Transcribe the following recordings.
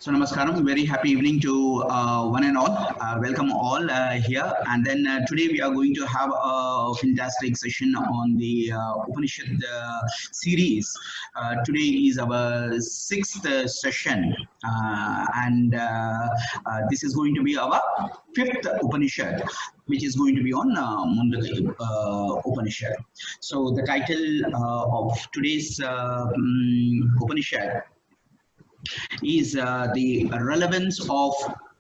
So namaskaram, very happy evening to one and all. Welcome all here. And then today we are going to have a fantastic session on the Upanishad series. Today is our sixth session, and this is going to be our fifth Upanishad, which is going to be on Mundaka Upanishad. So the title of today's Upanishad is the relevance of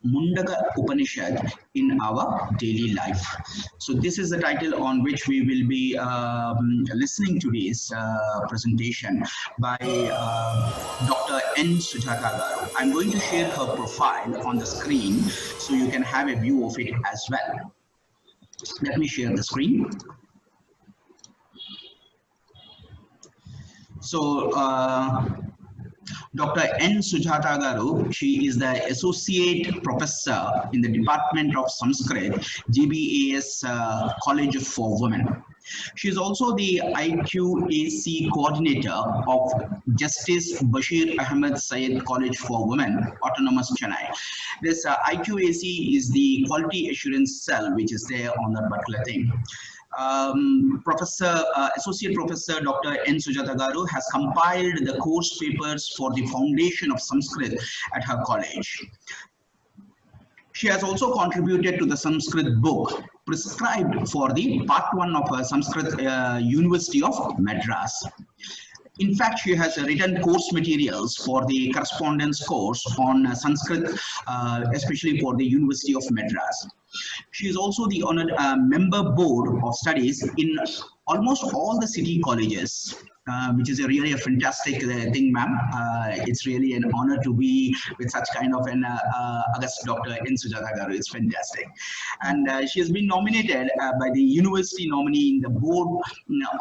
Mundaka Upanishad in our daily life. So this is the title on which we will be listening to today's presentation by Dr. N. Sujata Garu. I'm going to share her profile on the screen so you can have a view of it as well. Let me share the screen. So Dr. N. Sujata Garu, she is the Associate Professor in the Department of Sanskrit, GBAS College for Women. She is also the IQAC Coordinator of Justice Bashir Ahmed Syed College for Women, Autonomous Chennai. This IQAC is the quality assurance cell which is there on that particular thing. Associate Professor Dr. N. Sujata Garu has compiled the course papers for the foundation of Sanskrit at her college. She has also contributed to the Sanskrit book prescribed for the part 1 of Sanskrit University of Madras. In fact, she has written course materials for the correspondence course on Sanskrit, especially for the University of Madras. She is also the honored member board of studies in almost all the city colleges, which is really a fantastic thing, ma'am. It's really an honor to be with such kind of an August Dr. N. Sujata Garu. It's fantastic. And she has been nominated by the university nominee in the board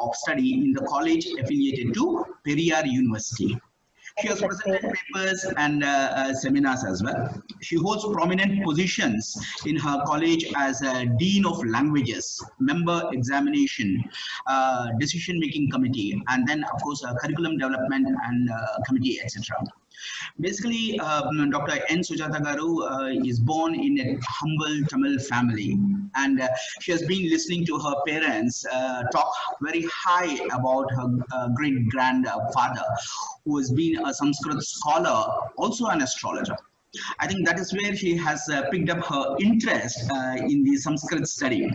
of study in the college affiliated to Periyar University. She has presented papers and seminars as well. She holds prominent positions in her college as a Dean of Languages, Member Examination, Decision-Making Committee, and then, of course, Curriculum Development and Committee, etc. Basically, Dr. N. Sujata Garu is born in a humble Tamil family, and she has been listening to her parents talk very high about her great-grandfather, who has been a Sanskrit scholar, also an astrologer. I think that is where she has picked up her interest in the Sanskrit study.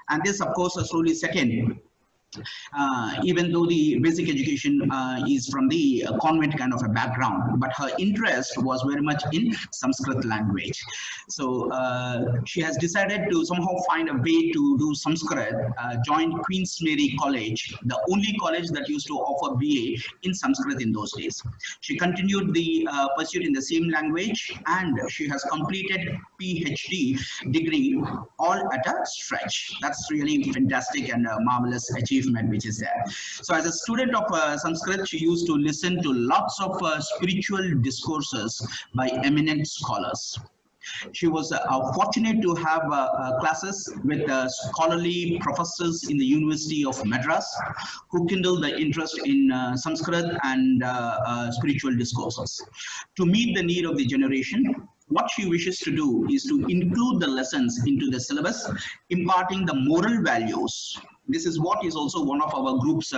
And this, of course, slowly second. Even though the basic education is from the convent kind of a background, but her interest was very much in Sanskrit language. So she has decided to somehow find a way to do Sanskrit, joined Queen's Mary College, the only college that used to offer BA in Sanskrit in those days. She continued the pursuit in the same language, and she has completed PhD degree all at a stretch. That's really fantastic and a marvelous achievement which is there. So as a student of Sanskrit, she used to listen to lots of spiritual discourses by eminent scholars. She was fortunate to have classes with scholarly professors in the University of Madras who kindled the interest in Sanskrit and spiritual discourses. To meet the need of the generation, what she wishes to do is to include the lessons into the syllabus, imparting the moral values. This is what is also one of our group's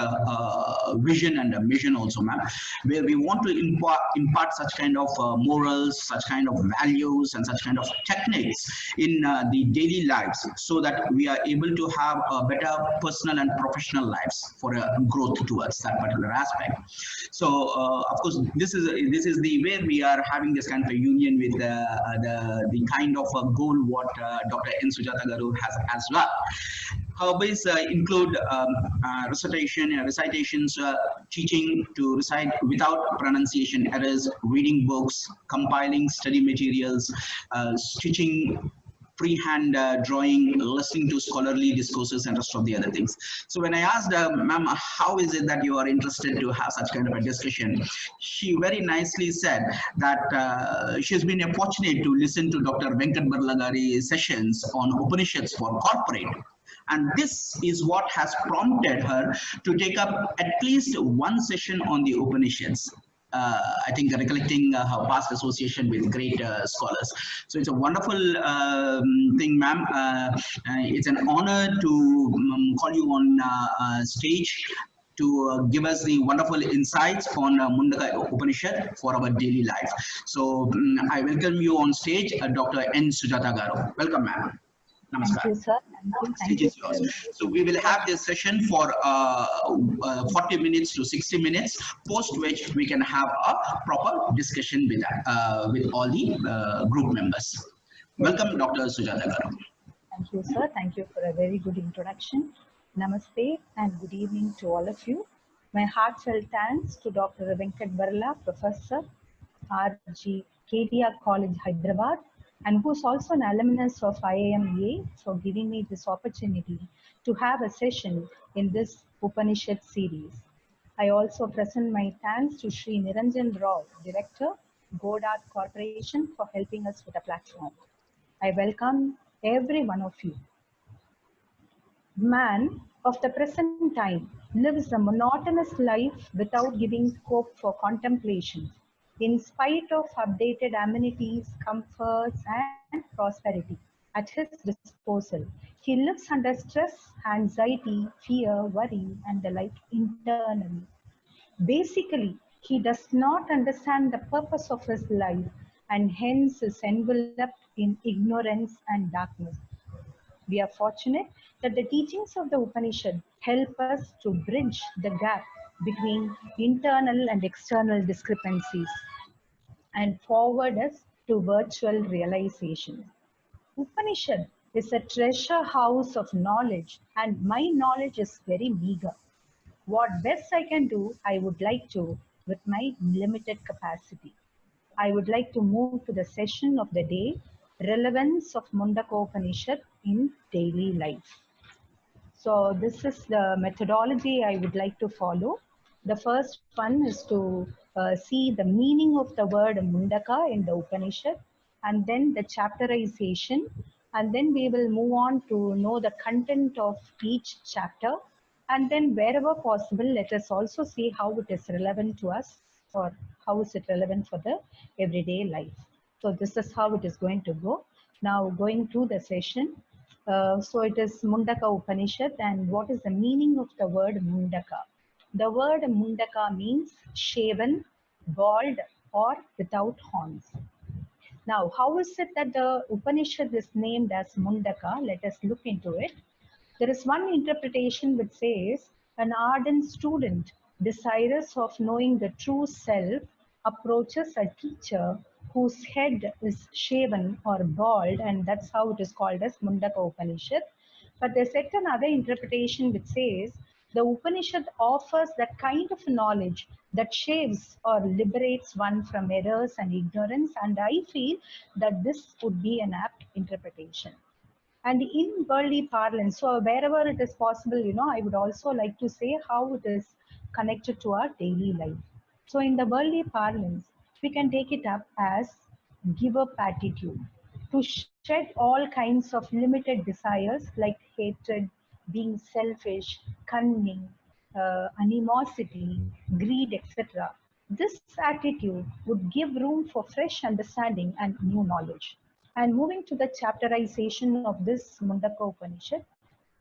vision and mission also, ma'am, where we want to impart such kind of morals, such kind of values, and such kind of techniques in the daily lives, so that we are able to have a better personal and professional lives for a growth towards that particular aspect. So, of course, this is the where we are having this kind of a union with the kind of a goal what Dr. N. Sujata Garu has as well. Her hobbies include recitations, teaching to recite without pronunciation errors, reading books, compiling study materials, stitching, freehand drawing, listening to scholarly discourses, and rest of the other things. So when I asked ma'am, how is it that you are interested to have such kind of a discussion, she very nicely said that she has been fortunate to listen to Dr. Venkat Barlagari's sessions on Upanishads for corporate. And this is what has prompted her to take up at least one session on the Upanishads. I think recollecting her past association with great scholars. So it's a wonderful thing, ma'am. It's an honor to call you on stage to give us the wonderful insights on Mundaka Upanishad for our daily life. So I welcome you on stage, Dr. N. Sujata Garu. Welcome, ma'am. Namaskar. Thank you, sir. Thank you. Yours. So we will have this session for 40 minutes to 60 minutes, post which we can have a proper discussion with all the group members. Welcome, Dr. Sujata Garu. Thank you, sir. Thank you for a very good introduction. Namaste and good evening to all of you. My heartfelt thanks to Dr. Venkat Barla, Professor, RG, KDR College, Hyderabad, and who's also an alumnus of IIMA, for giving me this opportunity to have a session in this Upanishad series. I also present my thanks to Sri Niranjan Rao, Director, Godart Corporation, for helping us with the platform. I welcome every one of you. Man of the present time lives a monotonous life without giving scope for contemplation. In spite of updated amenities, comforts, and prosperity at his disposal, he lives under stress, anxiety, fear, worry, and the like internally. Basically, he does not understand the purpose of his life and hence is enveloped in ignorance and darkness. We are fortunate that the teachings of the Upanishad help us to bridge the gap between internal and external discrepancies and forward us to virtual realization. Upanishad is a treasure house of knowledge, and my knowledge is very meager. What best I can do, I would like to with my limited capacity. I would like to move to the session of the day, relevance of Mundaka Upanishad in daily life. So this is the methodology I would like to follow. The first one is to see the meaning of the word Mundaka in the Upanishad, and then the chapterization, and then we will move on to know the content of each chapter, and then wherever possible, let us also see how it is relevant to us, or how is it relevant for the everyday life. So this is how it is going to go. Now going to the session. So it is Mundaka Upanishad, and what is the meaning of the word Mundaka? The word Mundaka means shaven, bald, or without horns. Now, how is it that the Upanishad is named as Mundaka? Let us look into it. There is one interpretation which says an ardent student desirous of knowing the true self approaches a teacher whose head is shaven or bald, and that's how it is called as Mundaka Upanishad. But there's another interpretation which says the Upanishad offers that kind of knowledge that shaves or liberates one from errors and ignorance, and I feel that this would be an apt interpretation. And in worldly parlance, so wherever it is possible, I would also like to say how it is connected to our daily life. So in the worldly parlance, we can take it up as give up attitude, to shed all kinds of limited desires like hatred, being selfish, cunning, animosity, greed, etc. This attitude would give room for fresh understanding and new knowledge. And moving to the chapterization of this Mundaka Upanishad.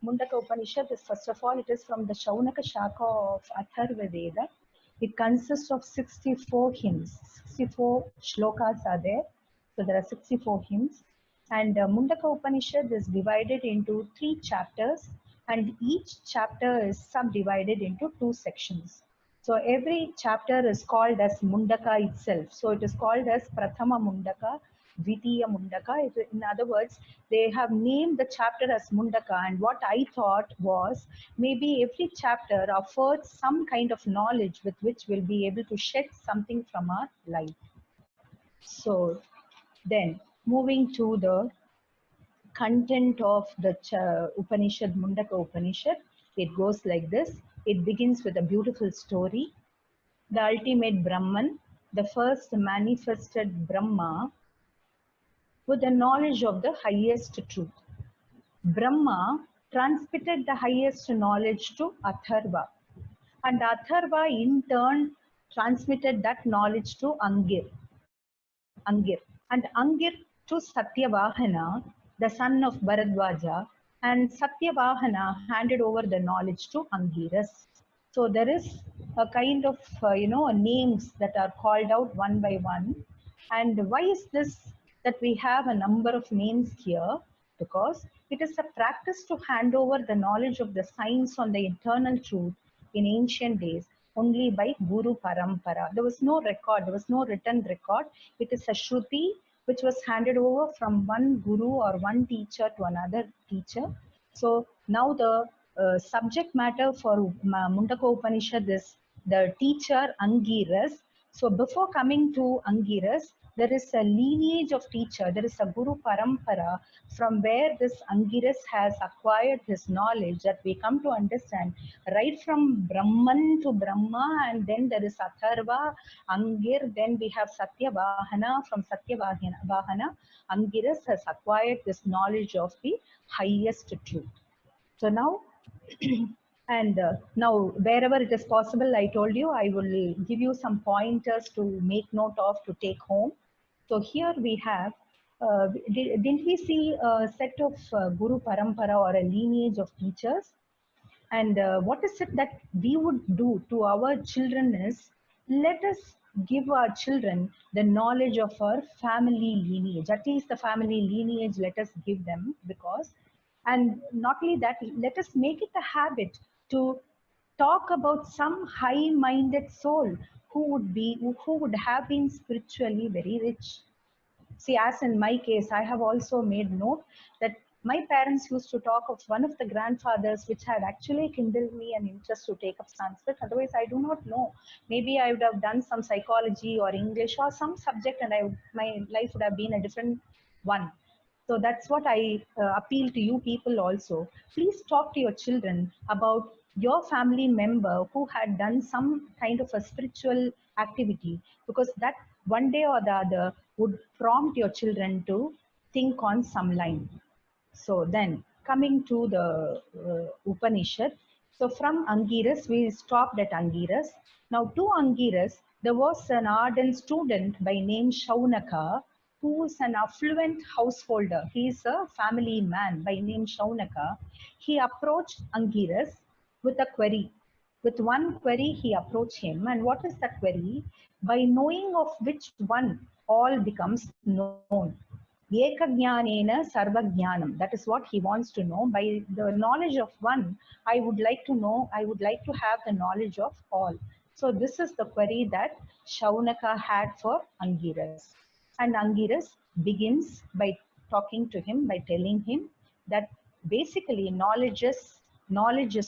Mundaka Upanishad is, first of all, it is from the Shaunaka Shaka of Atharva Veda. It consists of 64 hymns. 64 shlokas are there. So there are 64 hymns. And Mundaka Upanishad is divided into 3 chapters, and each chapter is subdivided into 2 sections. So every chapter is called as Mundaka itself. So it is called as Prathama Mundaka, Dvitiya Mundaka. In other words, they have named the chapter as Mundaka, and what I thought was maybe every chapter affords some kind of knowledge with which we'll be able to shed something from our life. So then moving to the content of the Upanishad, Mundaka Upanishad, it goes like this. It begins with a beautiful story. The ultimate Brahman, the first manifested Brahma, with the knowledge of the highest truth. Brahma transmitted the highest knowledge to Atharva, and Atharva in turn transmitted that knowledge to Angir. And Angir to Satyavahana, the son of Bharadwaja, and Satyavahana handed over the knowledge to Angiras. So there is a kind of names that are called out one by one. And why is this that we have a number of names here? Because it is a practice to hand over the knowledge of the science on the eternal truth in ancient days only by Guru Parampara. There was no record, there was no written record. It is a Shruti which was handed over from one Guru or one teacher to another teacher. So now the subject matter for Mundaka Upanishad is the teacher Angiras. So before coming to Angiras, there is a lineage of teacher, there is a Guru Parampara from where this Angiras has acquired his knowledge that we come to understand right from Brahman to Brahma, and then there is Atharva, Angir, then we have Satyavahana. From Satyavahana, Angiras has acquired this knowledge of the highest truth. So now, and now wherever it is possible, I told you I will give you some pointers to make note of to take home. So here we have, didn't we see a set of Guru Parampara or a lineage of teachers? And what is it that we would do to our children is, let us give our children the knowledge of our family lineage, at least the family lineage, let us give them, because, and not only that, let us make it a habit to talk about some high-minded soul who would have been spiritually very rich. See, as in my case, I have also made note that my parents used to talk of one of the grandfathers which had actually kindled me an interest to take up Sanskrit. Otherwise, I do not know. Maybe I would have done some psychology or English or some subject, and my life would have been a different one. So that's what I appeal to you people also. Please talk to your children about your family member who had done some kind of a spiritual activity, because that one day or the other would prompt your children to think on some line. So then coming to the Upanishad, so from Angiras, we stopped at Angiras. Now to Angiras, there was an ardent student by name Shaunaka, who is an affluent householder. He is a family man by name Shaunaka. He approached Angiras with a query. With one query, he approached him. And what is that query? By knowing of which one all becomes known. Ekajnanena sarvajnanam. That is what he wants to know. By the knowledge of one, I would like to have the knowledge of all. So this is the query that Shaunaka had for Angiras. And Angiras begins by talking to him, by telling him that basically knowledge is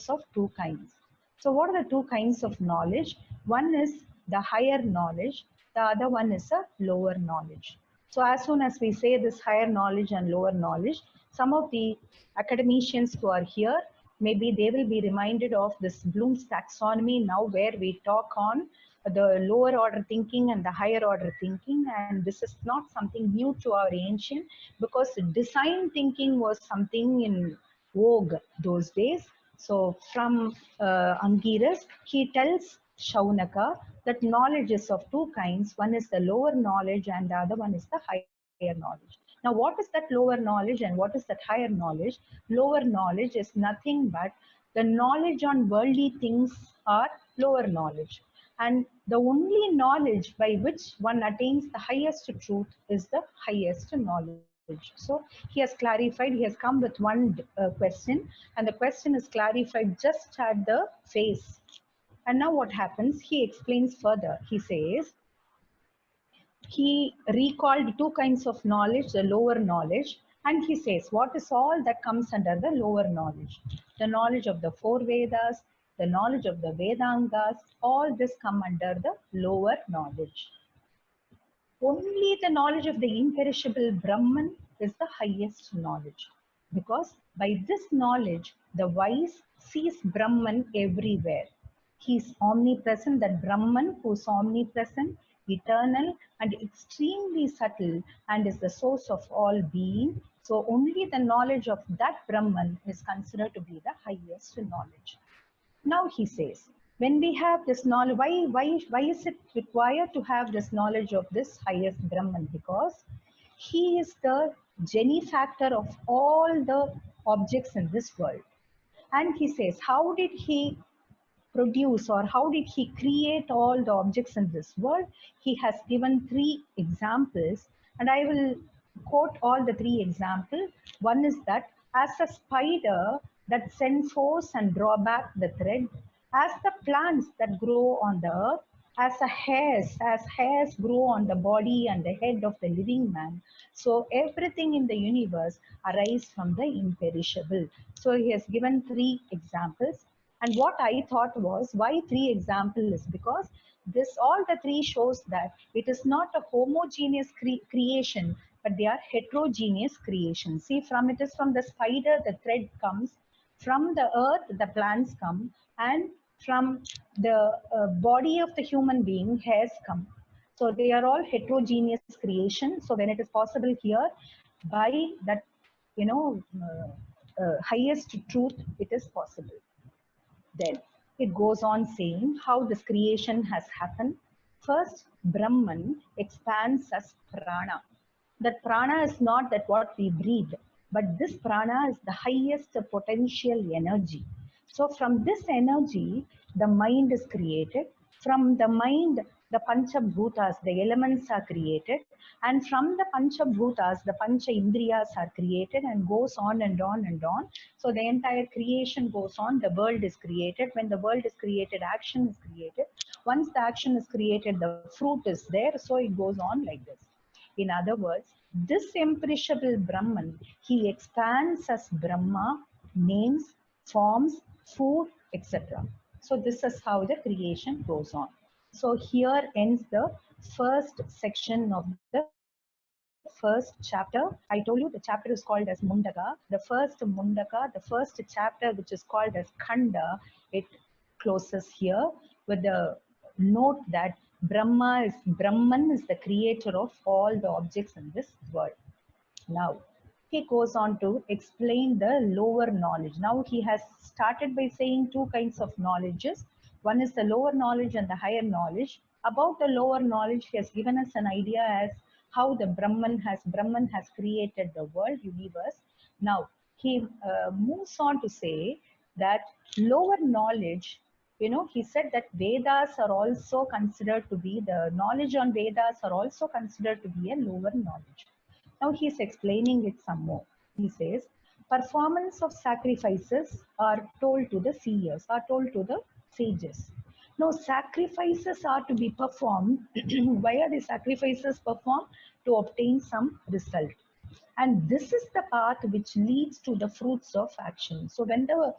of two kinds. So what are the two kinds of knowledge? One is the higher knowledge, the other one is a lower knowledge. So as soon as we say this higher knowledge and lower knowledge, some of the academicians who are here, maybe they will be reminded of this Bloom's taxonomy now, where we talk on the lower order thinking and the higher order thinking. And this is not something new to our ancient, because design thinking was something in vogue those days. So from Angiras, he tells Shaunaka that knowledge is of two kinds. One is the lower knowledge and the other one is the higher knowledge. Now, what is that lower knowledge and what is that higher knowledge? Lower knowledge is nothing but the knowledge on worldly things are lower knowledge. And the only knowledge by which one attains the highest truth is the highest knowledge. So he has clarified, he has come with one question, and the question is clarified just at the face. And now what happens? He explains further. He says, he recalled two kinds of knowledge, the lower knowledge, and he says, what is all that comes under the lower knowledge? The knowledge of the four Vedas, the knowledge of the Vedangas, all this come under the lower knowledge. Only the knowledge of the imperishable Brahman is the highest knowledge, because by this knowledge, the wise sees Brahman everywhere. He is omnipresent, that Brahman who is omnipresent, eternal and extremely subtle, and is the source of all being. So only the knowledge of that Brahman is considered to be the highest knowledge. Now he says, When we have this knowledge, why is it required to have this knowledge of this highest Brahman? Because he is the genefactor of all the objects in this world. And he says, how did he produce or how did he create all the objects in this world? He has given three examples, and I will quote all the three examples. One is that as a spider that send force and draw back the thread, as the plants that grow on the earth, as hairs grow on the body and the head of the living man, so everything in the universe arises from the imperishable. So he has given three examples. And what I thought was, why three examples is because this all the three shows that it is not a homogeneous creation, but they are heterogeneous creations. See, from it is from the spider the thread comes, from the earth the plants come, and from the body of the human being hairs come. So they are all heterogeneous creation. So when it is possible here, by that, highest truth, it is possible. Then it goes on saying how this creation has happened. First, Brahman expands as prana. That prana is not that what we breathe, but this prana is the highest potential energy. So from this energy, the mind is created. From the mind, the Panchabhutas, the elements are created. And from the Panchabhutas, the Pancha Indriyas are created, and goes on and on and on. So the entire creation goes on. The world is created. When the world is created, action is created. Once the action is created, the fruit is there. So it goes on like this. In other words, this imperishable Brahman, he expands as Brahma, names, forms, food, etc. So this is how the creation goes on. So here ends the first section of the first chapter. I told you the chapter is called as Mundaka. The first chapter, which is called as Khanda, it closes here with the note that Brahman is the creator of all the objects in this world. Now, he goes on to explain the lower knowledge. Now, he has started by saying two kinds of knowledges. One is the lower knowledge and the higher knowledge. About the lower knowledge, he has given us an idea as how the Brahman has created the world, universe. Now, he moves on to say that lower knowledge, he said that Vedas are also considered to be, the knowledge on Vedas are also considered to be a lower knowledge. Now he's explaining it some more. He says, performance of sacrifices are told to the seers, are told to the sages. Now sacrifices are to be performed. Why are the sacrifices performed? To obtain some result. And this is the path which leads to the fruits of action. So when the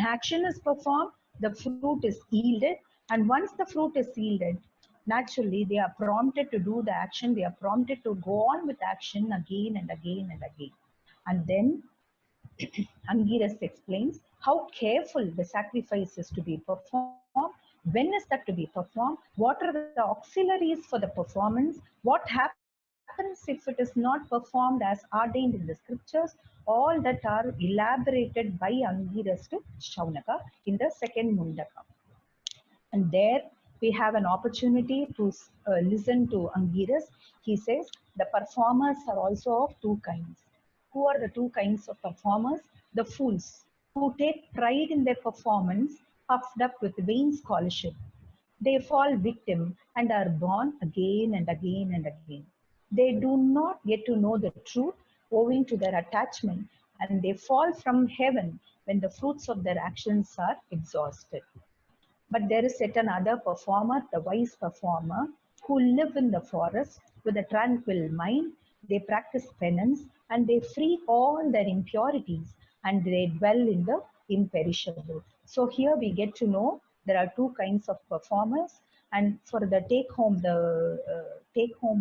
action is performed, the fruit is yielded. And once the fruit is yielded, naturally they are prompted to do the action. They are prompted to go on with action again and again and again. And then Angiras explains how careful the sacrifice is to be performed. When is that to be performed? What are the auxiliaries for the performance? What happens if it is not performed as ordained in the scriptures? All that are elaborated by Angiras to Shaunaka in the second Mundaka. And there we have an opportunity to listen to Angiras. He says the performers are also of two kinds. Who are the two kinds of performers? The fools who take pride in their performance, puffed up with vain scholarship. They fall victim and are born again and again and again. They do not get to know the truth owing to their attachment, and they fall from heaven when the fruits of their actions are exhausted. But there is yet another performer, the wise performer, who live in the forest with a tranquil mind. They practice penance and they free all their impurities and they dwell in the imperishable. So here we get to know there are two kinds of performers. And for the take home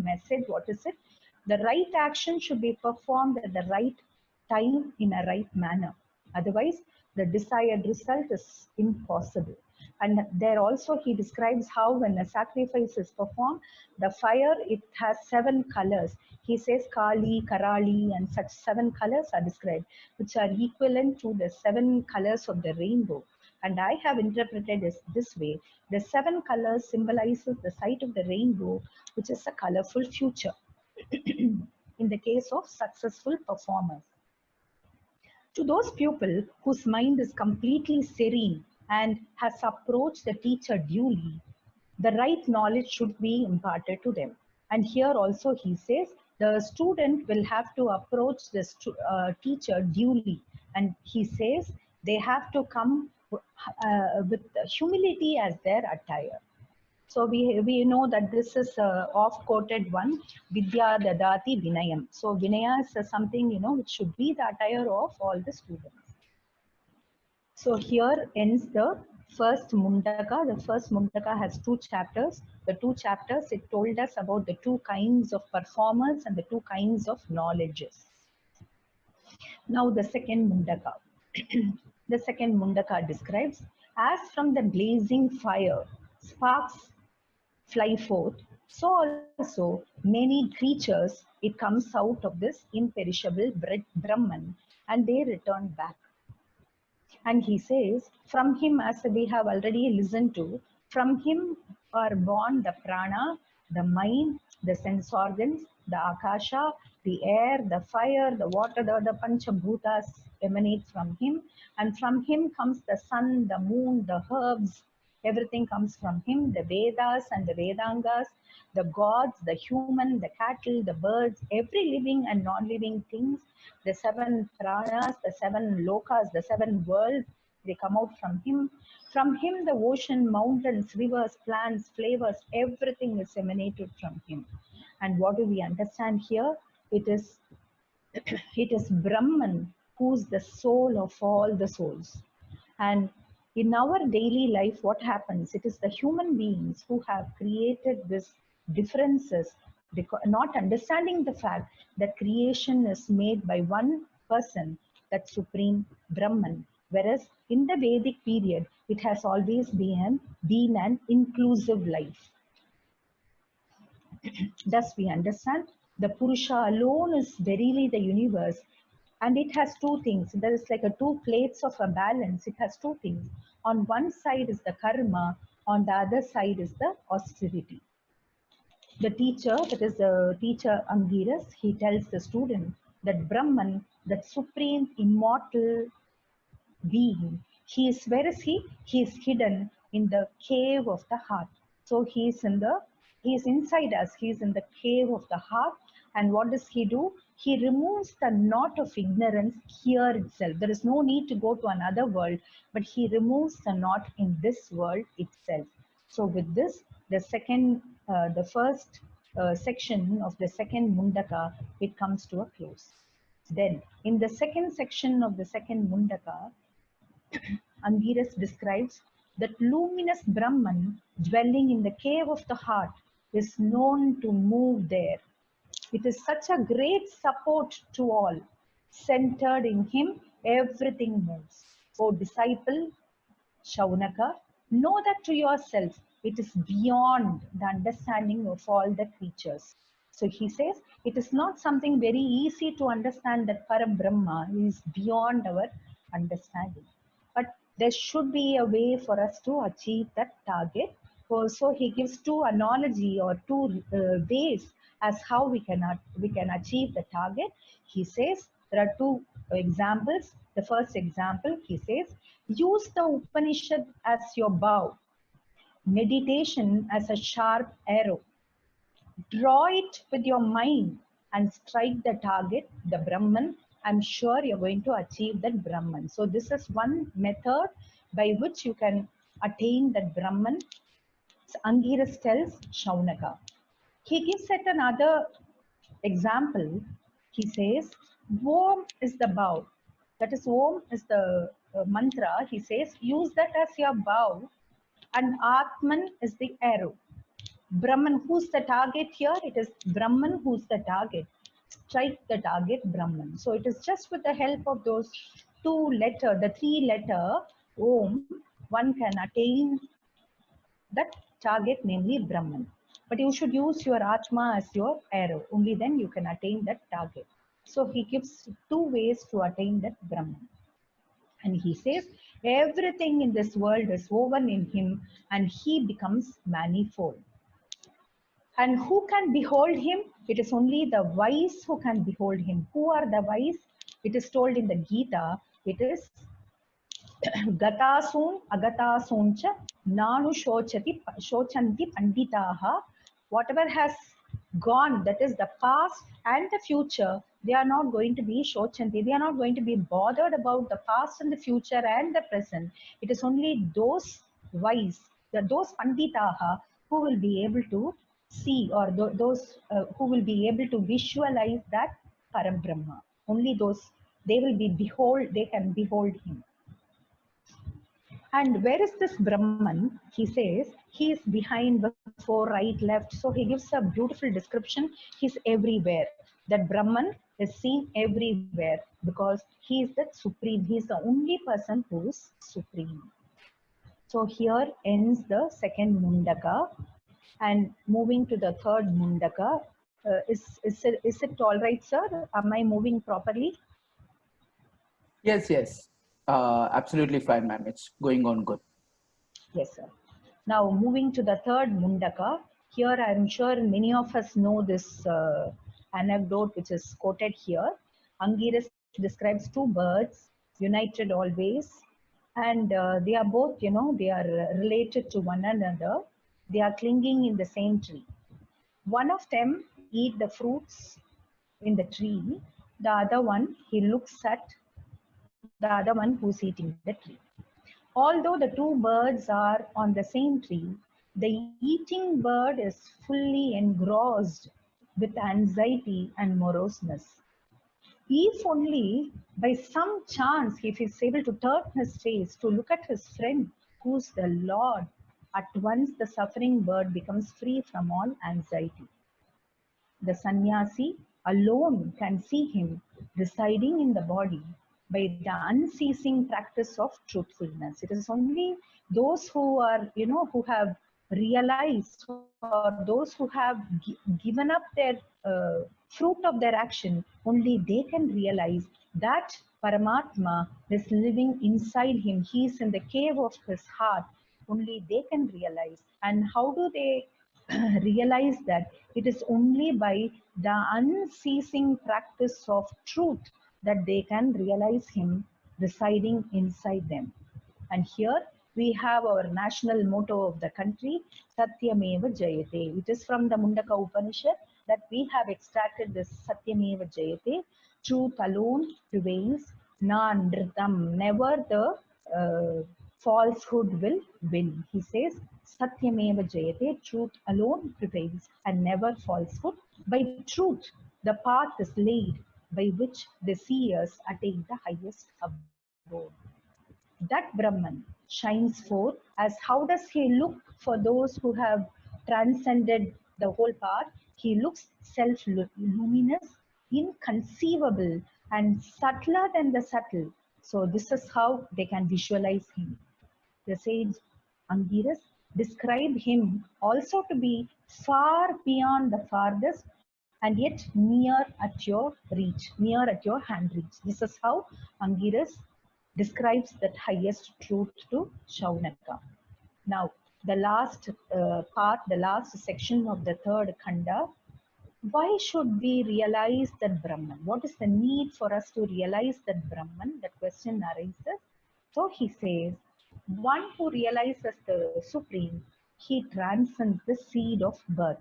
message, what is it? The right action should be performed at the right time in a right manner. Otherwise, the desired result is impossible. And there also he describes how when a sacrifice is performed, the fire, it has 7 colors. He says Kali, Karali, and such 7 colors are described, which are equivalent to the 7 colors of the rainbow. And I have interpreted this way. The 7 colors symbolizes the sight of the rainbow, which is a colorful future in the case of successful performers. To those pupils whose mind is completely serene and has approached the teacher duly, the right knowledge should be imparted to them. And here also he says the student will have to approach the teacher duly. And he says they have to come with humility as their attire. So we know that this is oft-quoted one, Vidya Dadati Vinayam. So Vinaya is something, which should be the attire of all the students. So here ends the first Mundaka. The first Mundaka has 2 chapters. The 2 chapters, it told us about the 2 kinds of performers and the 2 kinds of knowledges. Now the second Mundaka. The second Mundaka describes, as from the blazing fire, sparks fly forth, so also many creatures, it comes out of this imperishable Brahman, and they return back. And he says, from him, as we have already listened to, from him are born the prana, the mind, the sense organs, the akasha, the air, the fire, the water, the panchabhutas emanate from him. And from him comes the sun, the moon, the herbs, everything comes from him, the Vedas and the Vedangas, the gods, the human, the cattle, the birds, every living and non-living things, the 7 pranas, the 7 lokas, the 7 worlds, they come out from him. From him, the ocean, mountains, rivers, plants, flavors, everything is emanated from him. And what do we understand here? It is Brahman who's the soul of all the souls. And in our daily life, what happens? It is the human beings who have created these differences, not understanding the fact that creation is made by one person, that supreme Brahman. Whereas in the Vedic period, it has always been an inclusive life. Thus we understand the Purusha alone is verily the universe, and it has 2 things. There is like 2 plates of a balance. It has 2 things. On one side is the karma, on the other side is the austerity. The teacher, that is the teacher Angiras, he tells the student that Brahman, that supreme immortal being, where is he? He is hidden in the cave of the heart. So he is inside us. He is in the cave of the heart. And what does he do? He removes the knot of ignorance here itself. There is no need to go to another world, but he removes the knot in this world itself. So with this, the first section of the second Mundaka, it comes to a close. Then in the second section of the second Mundaka, Angiras describes that luminous Brahman dwelling in the cave of the heart is known to move there. It is such a great support to all. Centered in him, everything moves. O disciple, Shaunaka, know that to yourself, it is beyond the understanding of all the creatures. So he says, it is not something very easy to understand that Parabrahma is beyond our understanding. But there should be a way for us to achieve that target. So he gives 2 analogy or 2 ways as how we can achieve the target. He says there are 2 examples. The first example, he says, use the Upanishad as your bow, meditation as a sharp arrow. Draw it with your mind and strike the target, the Brahman. I'm sure you're going to achieve that Brahman. So this is one method by which you can attain that Brahman. Angiras tells Shaunaka. He gives it another example. He says, Om is the bow. That is, Om is the mantra. He says, use that as your bow, and Atman is the arrow. Brahman, who's the target here? It is Brahman who's the target. Strike the target, Brahman. So it is just with the help of those 2 letters, the 3 letter Om, one can attain that target, namely Brahman. But you should use your Atma as your arrow. Only then you can attain that target. So he gives 2 ways to attain that Brahman. And he says, everything in this world is woven in him and he becomes manifold. And who can behold him? It is only the wise who can behold him. Who are the wise? It is told in the Gita, it is Gatasun Agatasuncha Nanu Shochanti Panditaha. Whatever has gone, that is the past and the future, they are not going to be Shochanti. They are not going to be bothered about the past and the future and the present. It is only those wise, those Panditaha who will be able to see, or those who will be able to visualize that Parabrahma. Only those, they will be they can behold him. And where is this Brahman? He says he is behind, before, right, left. So he gives a beautiful description. He's everywhere. That Brahman is seen everywhere because he is the supreme. He is the only person who is supreme. So here ends the second Mundaka. And moving to the third Mundaka, is it all right, sir? Am I moving properly? Yes, yes. Absolutely fine, ma'am. It's going on good. Yes, sir. Now moving to the third Mundaka, here I'm sure many of us know this anecdote which is quoted here. Angiras describes two birds united always, and they are both, they are related to one another. They are clinging in the same tree. One of them eat the fruits in the tree. The other one, he looks at the other one who's eating the tree. Although the two birds are on the same tree, the eating bird is fully engrossed with anxiety and moroseness. If only by some chance he is able to turn his face to look at his friend, who's the Lord, at once the suffering bird becomes free from all anxiety. The sannyasi alone can see him residing in the body by the unceasing practice of truthfulness. It is only those who are, who have realized, or those who have given up their fruit of their action, only they can realize that Paramatma is living inside him. He is in the cave of his heart. Only they can realize. And how do they realize that? It is only by the unceasing practice of truth that they can realize him residing inside them. And here we have our national motto of the country, Satyameva Jayate. It is from the Mundaka Upanishad that we have extracted this Satyameva Jayate. Truth alone prevails, na nritam, never the falsehood will win. He says, Satyameva Jayate, truth alone prevails and never falsehood. By truth, the path is laid by which the seers attain the highest abode. That Brahman shines forth as how does he look for those who have transcended the whole path? He looks self-luminous, inconceivable, and subtler than the subtle. So this is how they can visualize him. The sage Angiras describe him also to be far beyond the farthest and yet near at your reach, near at your hand reach. This is how Angiras describes that highest truth to Shaunaka. Now, the last part, the last section of the third Khanda, why should we realize that Brahman? What is the need for us to realize that Brahman? That question arises. So he says, one who realizes the Supreme, he transcends the seed of birth.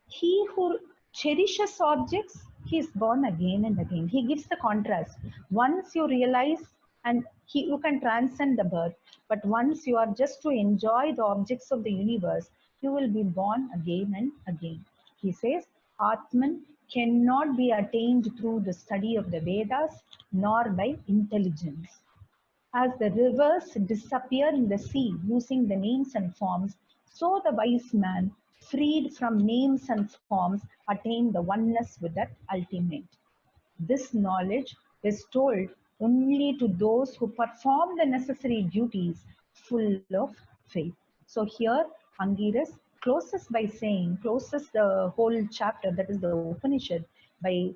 He who cherishes objects, he is born again and again. He gives the contrast. Once you realize, and you can transcend the birth, but once you are just to enjoy the objects of the universe, you will be born again and again. He says, Atman cannot be attained through the study of the Vedas, nor by intelligence. As the rivers disappear in the sea using the names and forms, so the wise man, freed from names and forms, attained the oneness with that ultimate. This knowledge is told only to those who perform the necessary duties full of faith. So here Angiras closes the whole chapter, that is the Upanishad, by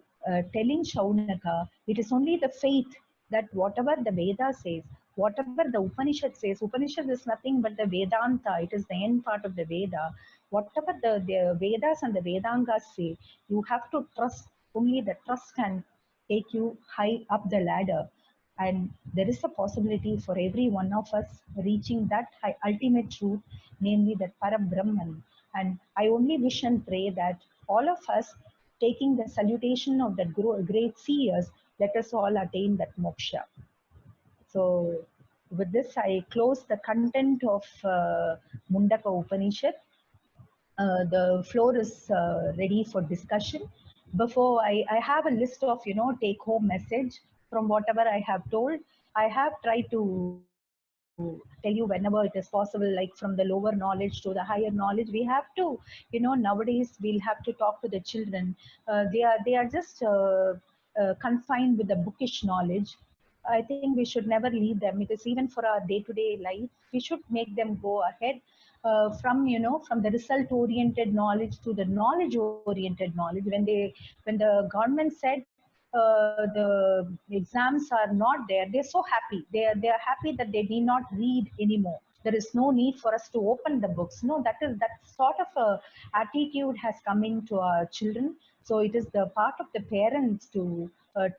telling Shaunaka, it is only the faith that whatever the Veda says, whatever the Upanishad says, Upanishad is nothing but the Vedanta, it is the end part of the Veda. Whatever the Vedas and the Vedangas say, you have to trust, only the trust can take you high up the ladder. And there is a possibility for every one of us reaching that ultimate truth, namely that Parabrahman. And I only wish and pray that all of us, taking the salutation of that great seers, let us all attain that moksha. So with this, I close the content of Mundaka Upanishad. The floor is ready for discussion. Before I have a list of, take home message from whatever I have told. I have tried to tell you whenever it is possible, like from the lower knowledge to the higher knowledge. We have to, nowadays we'll have to talk to the children. They are just confined with the bookish knowledge. I think we should never leave them. It is even for our day-to-day life. We should make them go ahead from the result-oriented knowledge to the knowledge-oriented knowledge. When the government said the exams are not there, they're so happy. They are happy that they need not read anymore. There is no need for us to open the books. No, that sort of a attitude has come into our children. So it is the part of the parents to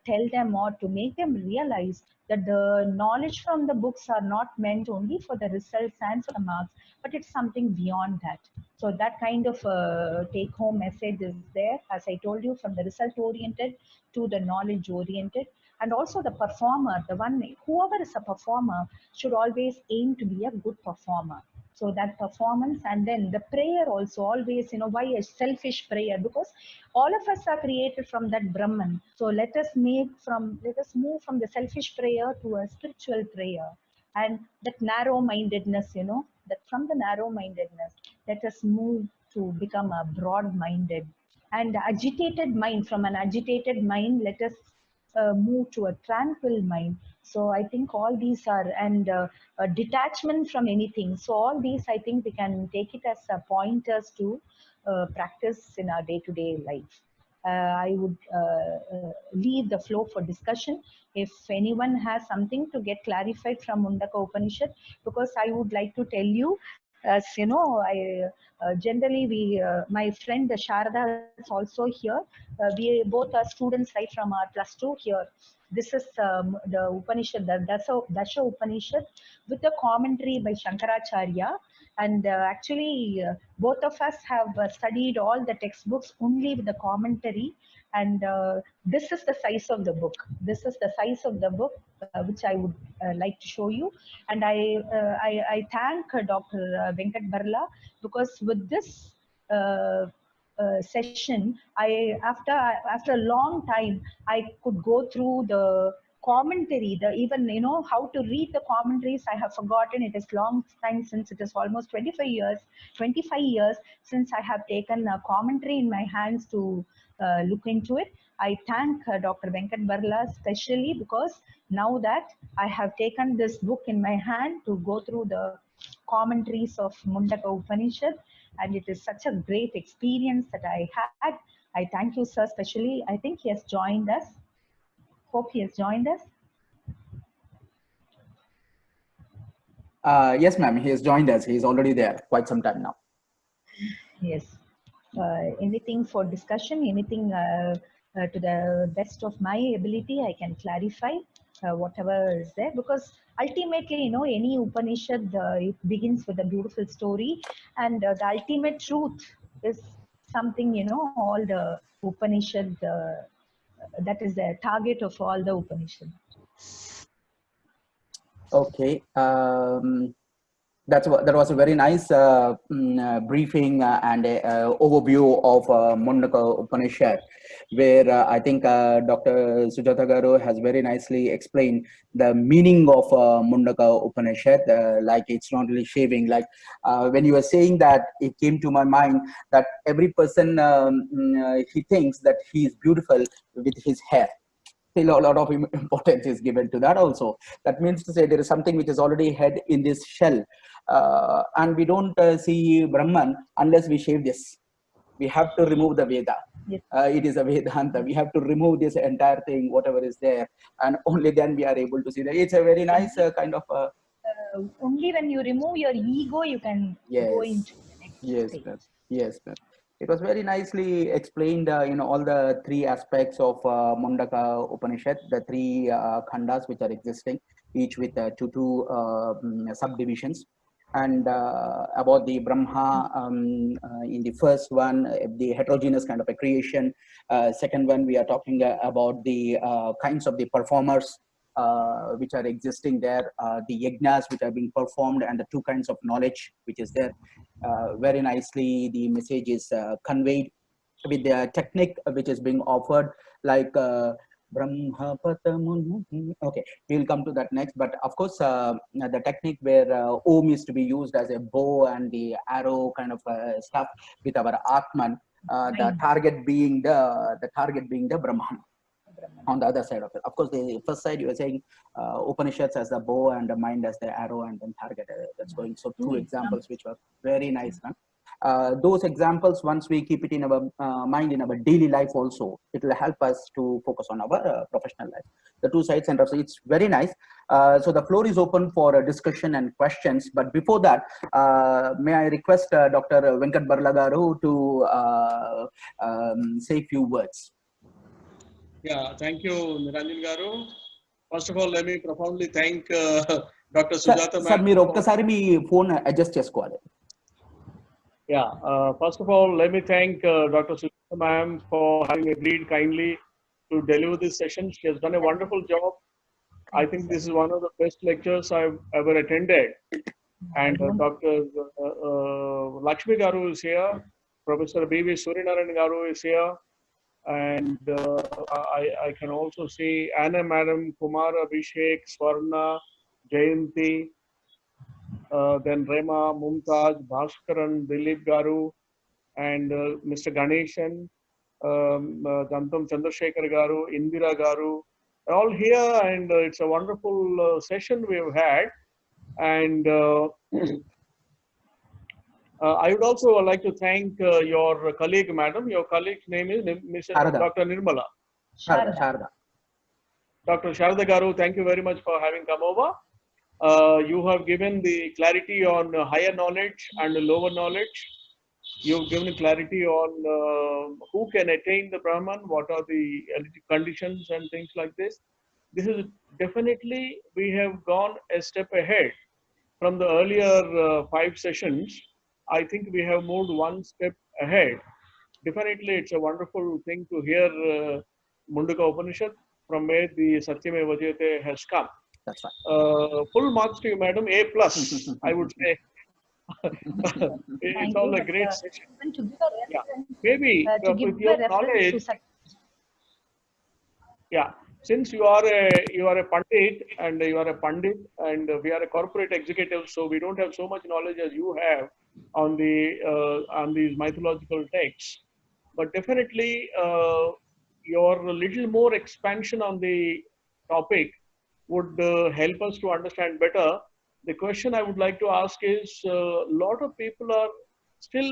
tell them or to make them realize that the knowledge from the books are not meant only for the results and for the marks, but it's something beyond that. So that kind of take home message is there, as I told you, from the result oriented to the knowledge oriented. And also the performer, the one, whoever is a performer should always aim to be a good performer. So that performance, and then the prayer also always, why a selfish prayer? Because all of us are created from that Brahman. So let us move from the selfish prayer to a spiritual prayer. And that narrow-mindedness, that from the narrow-mindedness, let us move to become a broad-minded. And agitated mind, from an agitated mind, let us move to a tranquil mind. So I think all these are, and a detachment from anything. So all these, I think we can take it as pointers to practice in our day-to-day life. I would leave the floor for discussion. If anyone has something to get clarified from Mundaka Upanishad, because I would like to tell you, as you know, I generally my friend Sharada is also here. We both are students right from our +2 here. This is the Upanishad, the Dasha Upanishad, with a commentary by Shankaracharya. And actually, both of us have studied all the textbooks only with the commentary. And this is the size of the book. This is the size of the book, which I would like to show you. And I thank Dr. Venkat Barla, because with this session, after a long time, I could go through the commentary, even how to read the commentaries. I have forgotten. It is long time, since it is almost 25 years since I have taken a commentary in my hands to look into it. I thank Dr. Venkat Barla especially, because now that I have taken this book in my hand to go through the commentaries of Mundaka Upanishad, and it is such a great experience that I had. I thank you, sir, especially. I think he has joined us. Hope he has joined us. Yes, ma'am. He has joined us. He is already there quite some time now. Yes. Anything for discussion? Anything to the best of my ability, I can clarify whatever is there. Because ultimately, any Upanishad, it begins with a beautiful story, and the ultimate truth is something, all the Upanishad, that is the target of all the Upanishad. Okay. That was a very nice briefing and overview of Mundaka Upanishad, where I think Dr. Sujata Garu has very nicely explained the meaning of Mundaka Upanishad. Like, it's not really shaving. Like, when you were saying that, it came to my mind that every person he thinks that he is beautiful with his hair. Still, a lot of importance is given to that also. That means to say there is something which is already hid in this shell, and we don't see Brahman unless we shave this. We have to remove the Veda. Yes. It is a Vedanta. We have to remove this entire thing, whatever is there, and only then we are able to see that. It's a very nice kind of. Only when you remove your ego, you can go Yes, into the next yes, stage. ma'am. Yes, ma'am. It was very nicely explained, all the three aspects of Mundaka Upanishad, the three khandas which are existing, each with two subdivisions. And about the Brahma, in the first one, the heterogeneous kind of a creation. Second one, we are talking about the kinds of the performers which are existing there, the yajnas which are being performed, and the two kinds of knowledge which is there. Very nicely, the message is conveyed with the technique which is being offered, like Brahmapatamun. Okay, we'll come to that next. But of course, the technique where Om is to be used as a bow and the arrow kind of stuff with our Atman, the target being the Brahman. On the other side of it, of course, the first side you were saying Upanishads as the bow and the mind as the arrow and then target. That's going. So two examples which were very nice. Those examples, once we keep it in our mind in our daily life also, it will help us to focus on our professional life. The two sides, and also it's very nice. So the floor is open for discussion and questions. But before that, may I request Dr. Venkat Barlagaru to say a few words. Yeah, thank you, Niranjan Garu. First of all, let me profoundly thank Dr. Sujata Sir, ma'am. మీరు ఒక్కసారి మీ phone adjust చేసుకోవాలి. Yeah, first of all, let me thank Dr. Sujata ma'am for having agreed kindly to deliver this session. She has done a wonderful job. I think this is one of the best lectures I've ever attended. And Dr. Lakshmi Garu is here. Professor B.V. Suryanarayan Garu is here. And I can also see Anna Madam, Kumar Abhishek, Swarna, Jayanti, then Rema, Mumtaz, Bhaskaran, Dilip Garu, and Mr. Ganeshan, Gantam Chandrasekhar Garu, Indira Garu, all here, and it's a wonderful session we've had. And I would also like to thank your colleague, madam. Your colleague's name is Mrs. Sharada. Dr. Nirmala. Sharada. Dr. Sharada Garu, thank you very much for having come over. You have given the clarity on higher knowledge and lower knowledge. You've given clarity on who can attain the Brahman, what are the conditions and things like this. This is definitely, we have gone a step ahead from the earlier 5 sessions. I think we have moved one step ahead. Definitely, it's a wonderful thing to hear Mundaka Upanishad, from where the Satyameva Jayate has come. That's right. Full marks to you, madam. A+, I would say. It's all a great session. Yeah. Maybe with your knowledge. Yeah. Since you are a pandit and you are a pandit and we are a corporate executive, so we don't have so much knowledge as you have on these mythological texts. But definitely, your little more expansion on the topic would help us to understand better. The question I would like to ask is, a lot of people are still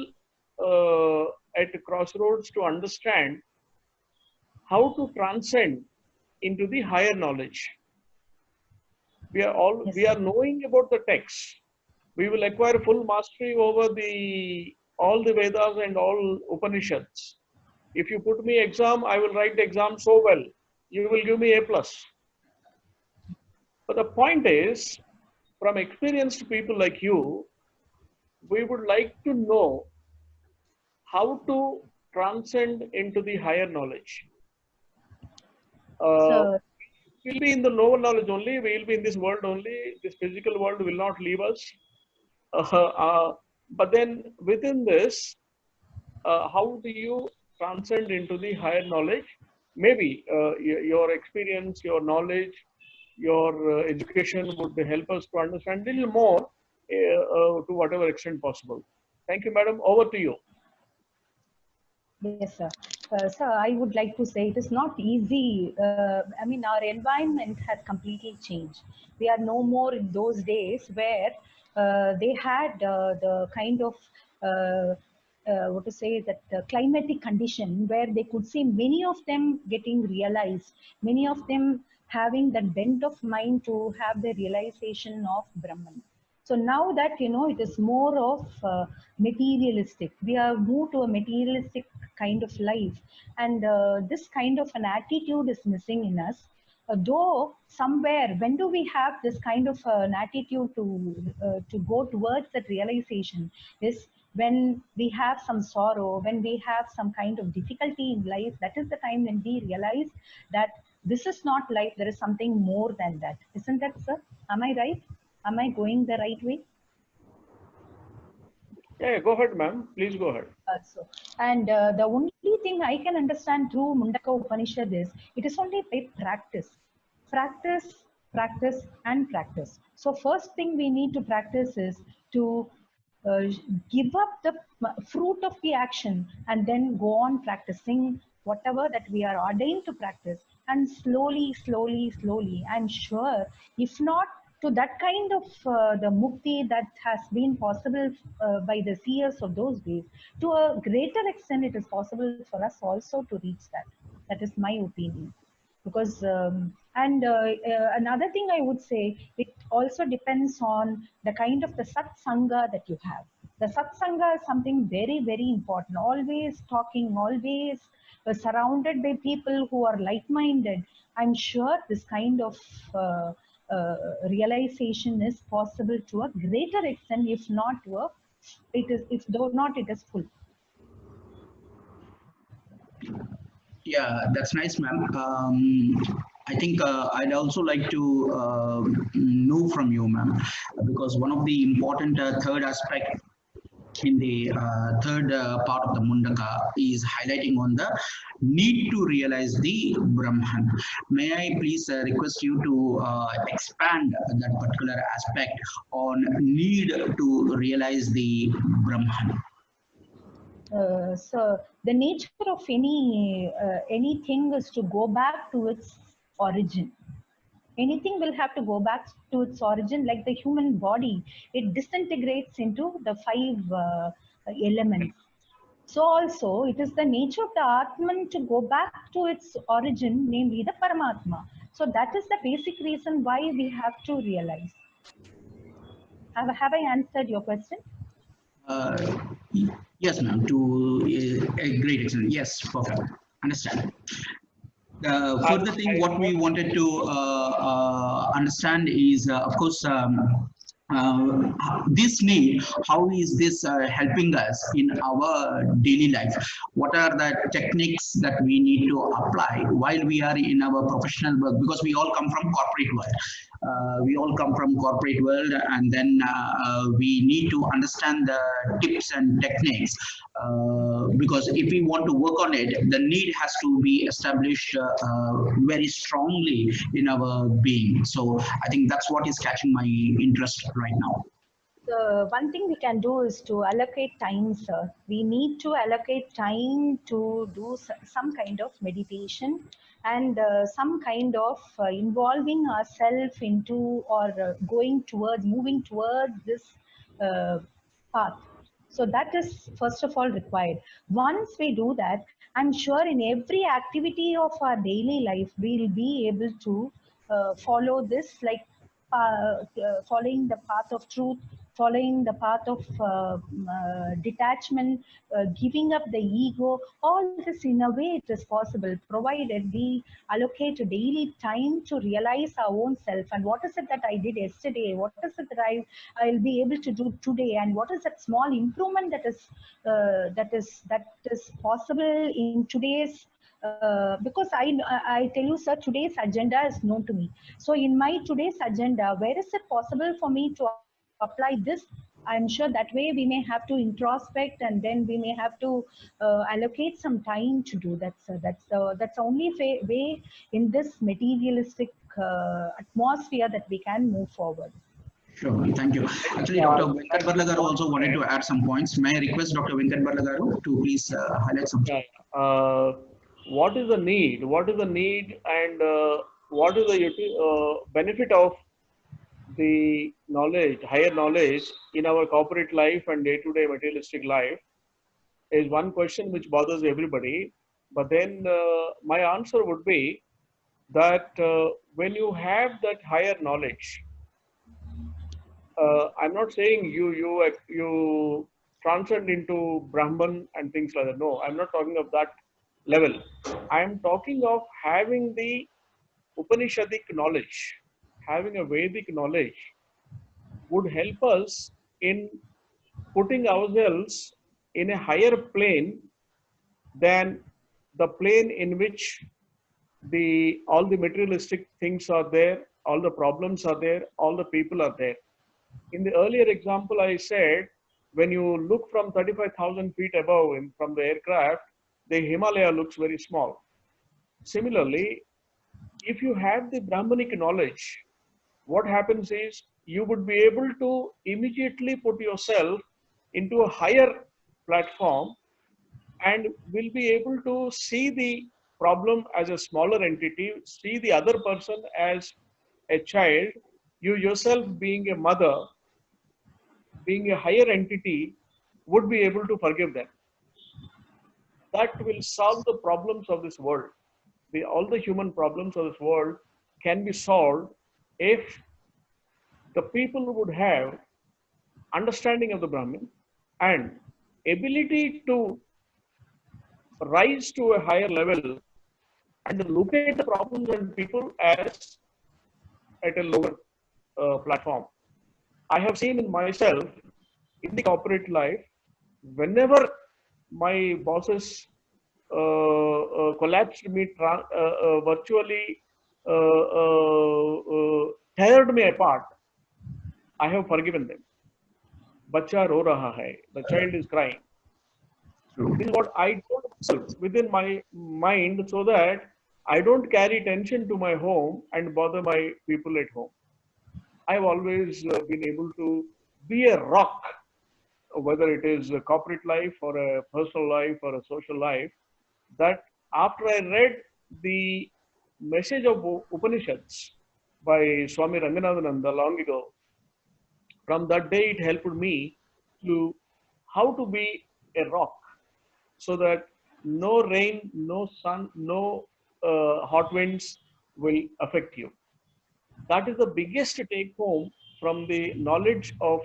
at a crossroads to understand how to transcend into the higher knowledge. We are knowing about the text. We will acquire full mastery over all the Vedas and all Upanishads. If you put me exam, I will write the exam so well. You will give me A+. But the point is, from experienced people like you, we would like to know how to transcend into the higher knowledge. We'll be in the lower knowledge only. We'll be in this world only. This physical world will not leave us. But then within this, how do you transcend into the higher knowledge? Maybe your experience, your knowledge, your education would help us to understand a little more to whatever extent possible. Thank you, madam. Over to you. Yes, sir. Sir, I would like to say it is not easy. I mean, our environment has completely changed. We are no more in those days where they had the kind of what to say, that climatic condition where they could see many of them getting realized, many of them having that bent of mind to have the realization of Brahman. So now that, you know, it is more of materialistic, we have moved to a materialistic kind of life, and this kind of an attitude is missing in us. Though somewhere, when do we have this kind of an attitude to go towards that realization is when we have some sorrow, when we have some kind of difficulty in life. That is the time when we realize that this is not life, there is something more than that. Isn't that, sir? Am I right? Am I going the right way? Yeah, go ahead, ma'am. Please go ahead. Also. And the only thing I can understand through Mundaka Upanishad is it is only by practice. Practice, practice, and practice. So first thing we need to practice is to give up the fruit of the action and then go on practicing whatever that we are ordained to practice. And slowly, slowly, slowly, I'm sure, if not to that kind of the mukti that has been possible by the seers of those days, to a greater extent it is possible for us also to reach that. That is my opinion. Because another thing I would say, it also depends on the kind of the satsanga that you have. The satsanga is something very, very important. Always talking, always surrounded by people who are like-minded. I'm sure this kind of realization is possible to a greater extent, if not to a, it is, if though not, it is full. Yeah, that's nice, ma'am. I think I'd also like to know from you, ma'am, because one of the important third aspect in the third part of the Mundaka is highlighting on the need to realize the Brahman. May I please request you to expand that particular aspect on need to realize the Brahman? So the nature of anything is to go back to its origin. Anything will have to go back to its origin, like the human body. It disintegrates into the 5 elements. So also, it is the nature of the Atman to go back to its origin, namely the Paramatma. So that is the basic reason why we have to realize. Have I answered your question? Yes, ma'am, to a great extent. Yes, perfect. Understand. The further thing, what we wanted to understand is, of course, this need, how is this helping us in our daily life? What are the techniques that we need to apply while we are in our professional work? Because we all come from corporate world. And then we need to understand the tips and techniques, because if we want to work on it, the need has to be established very strongly in our being. So I think that's what is catching my interest right now. The one thing we can do is to allocate time, sir. We need to allocate time to do some kind of meditation and some kind of involving ourselves into or moving towards this path. So that is first of all required. Once we do that, I'm sure in every activity of our daily life, we'll be able to follow this, like following the path of truth, following the path of detachment, giving up the ego. All this in a way it is possible, provided we allocate daily time to realize our own self. And what is it that I did yesterday? What is it that I'll be able to do today? And what is that small improvement that is possible in today's because I tell you, sir, today's agenda is known to me. So in my today's agenda, where is it possible for me to apply this? I'm sure that way we may have to introspect, and then we may have to allocate some time to do that. So that's the only way in this materialistic atmosphere that we can move forward. Sure, thank you. Actually, Dr. Venkat Barlagaru also wanted to add some points. May I request Dr. Venkat Barlagaru to please highlight something? What is the need? What is the need, and what is the benefit of the knowledge, higher knowledge in our corporate life and day-to-day materialistic life? is one question which bothers everybody. But then my answer would be that when you have that higher knowledge, I'm not saying you transcend into Brahman and things like that. No, I'm not talking of that level. I'm talking of having the Upanishadic knowledge, having a Vedic knowledge would help us in putting ourselves in a higher plane than the plane in which the all the materialistic things are there, all the problems are there, all the people are there. In the earlier example, I said, when you look from 35,000 feet above from the aircraft, the Himalaya looks very small. Similarly, if you have the Brahmanic knowledge, what happens is you would be able to immediately put yourself into a higher platform and will be able to see the problem as a smaller entity, see the other person as a child, you yourself being a mother, being a higher entity, would be able to forgive them. That will solve the problems of this world. All the human problems of this world can be solved if the people would have understanding of the Brahmin and ability to rise to a higher level and look at the problems and people as at a lower platform. I have seen in myself in the corporate life, whenever my bosses collapsed me virtually, teared me apart, I have forgiven them. Bacha ro raha hai, the child is crying. This is what I told myself within my mind so that I don't carry tension to my home and bother my people at home. I've always been able to be a rock, whether it is a corporate life or a personal life or a social life, that after I read the message of Upanishads by Swami Ranganathananda long ago, from that day it helped me to how to be a rock so that no rain, no sun, no hot winds will affect you. That is the biggest take home from the knowledge of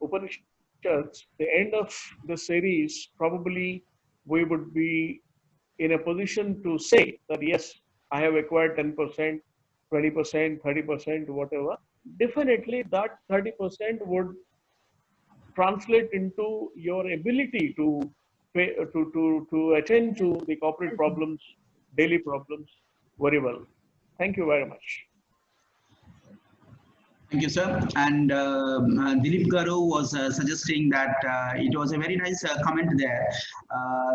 Upanishads. The end of the series, probably we would be in a position to say that yes, I have acquired 10%, 20%, 30%, whatever. Definitely that 30% would translate into your ability to pay, to attend to the corporate problems, daily problems very well. Thank you very much. Thank you, sir. And Dilip Garu was suggesting that it was a very nice comment there.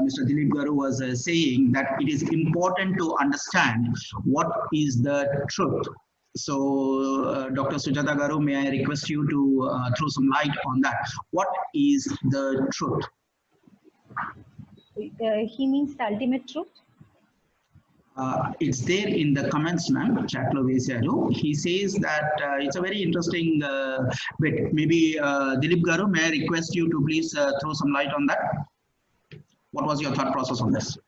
Mr. Dilip Garu was saying that it is important to understand what is the truth. So, Dr. Sujata Garu, may I request you to throw some light on that? What is the truth? He means the ultimate truth. It's there in the comments, ma'am. Chatlo Vesaru. He says that it's a very interesting bit. Maybe Dilip Garu, may I request you to please throw some light on that? What was your thought process on this?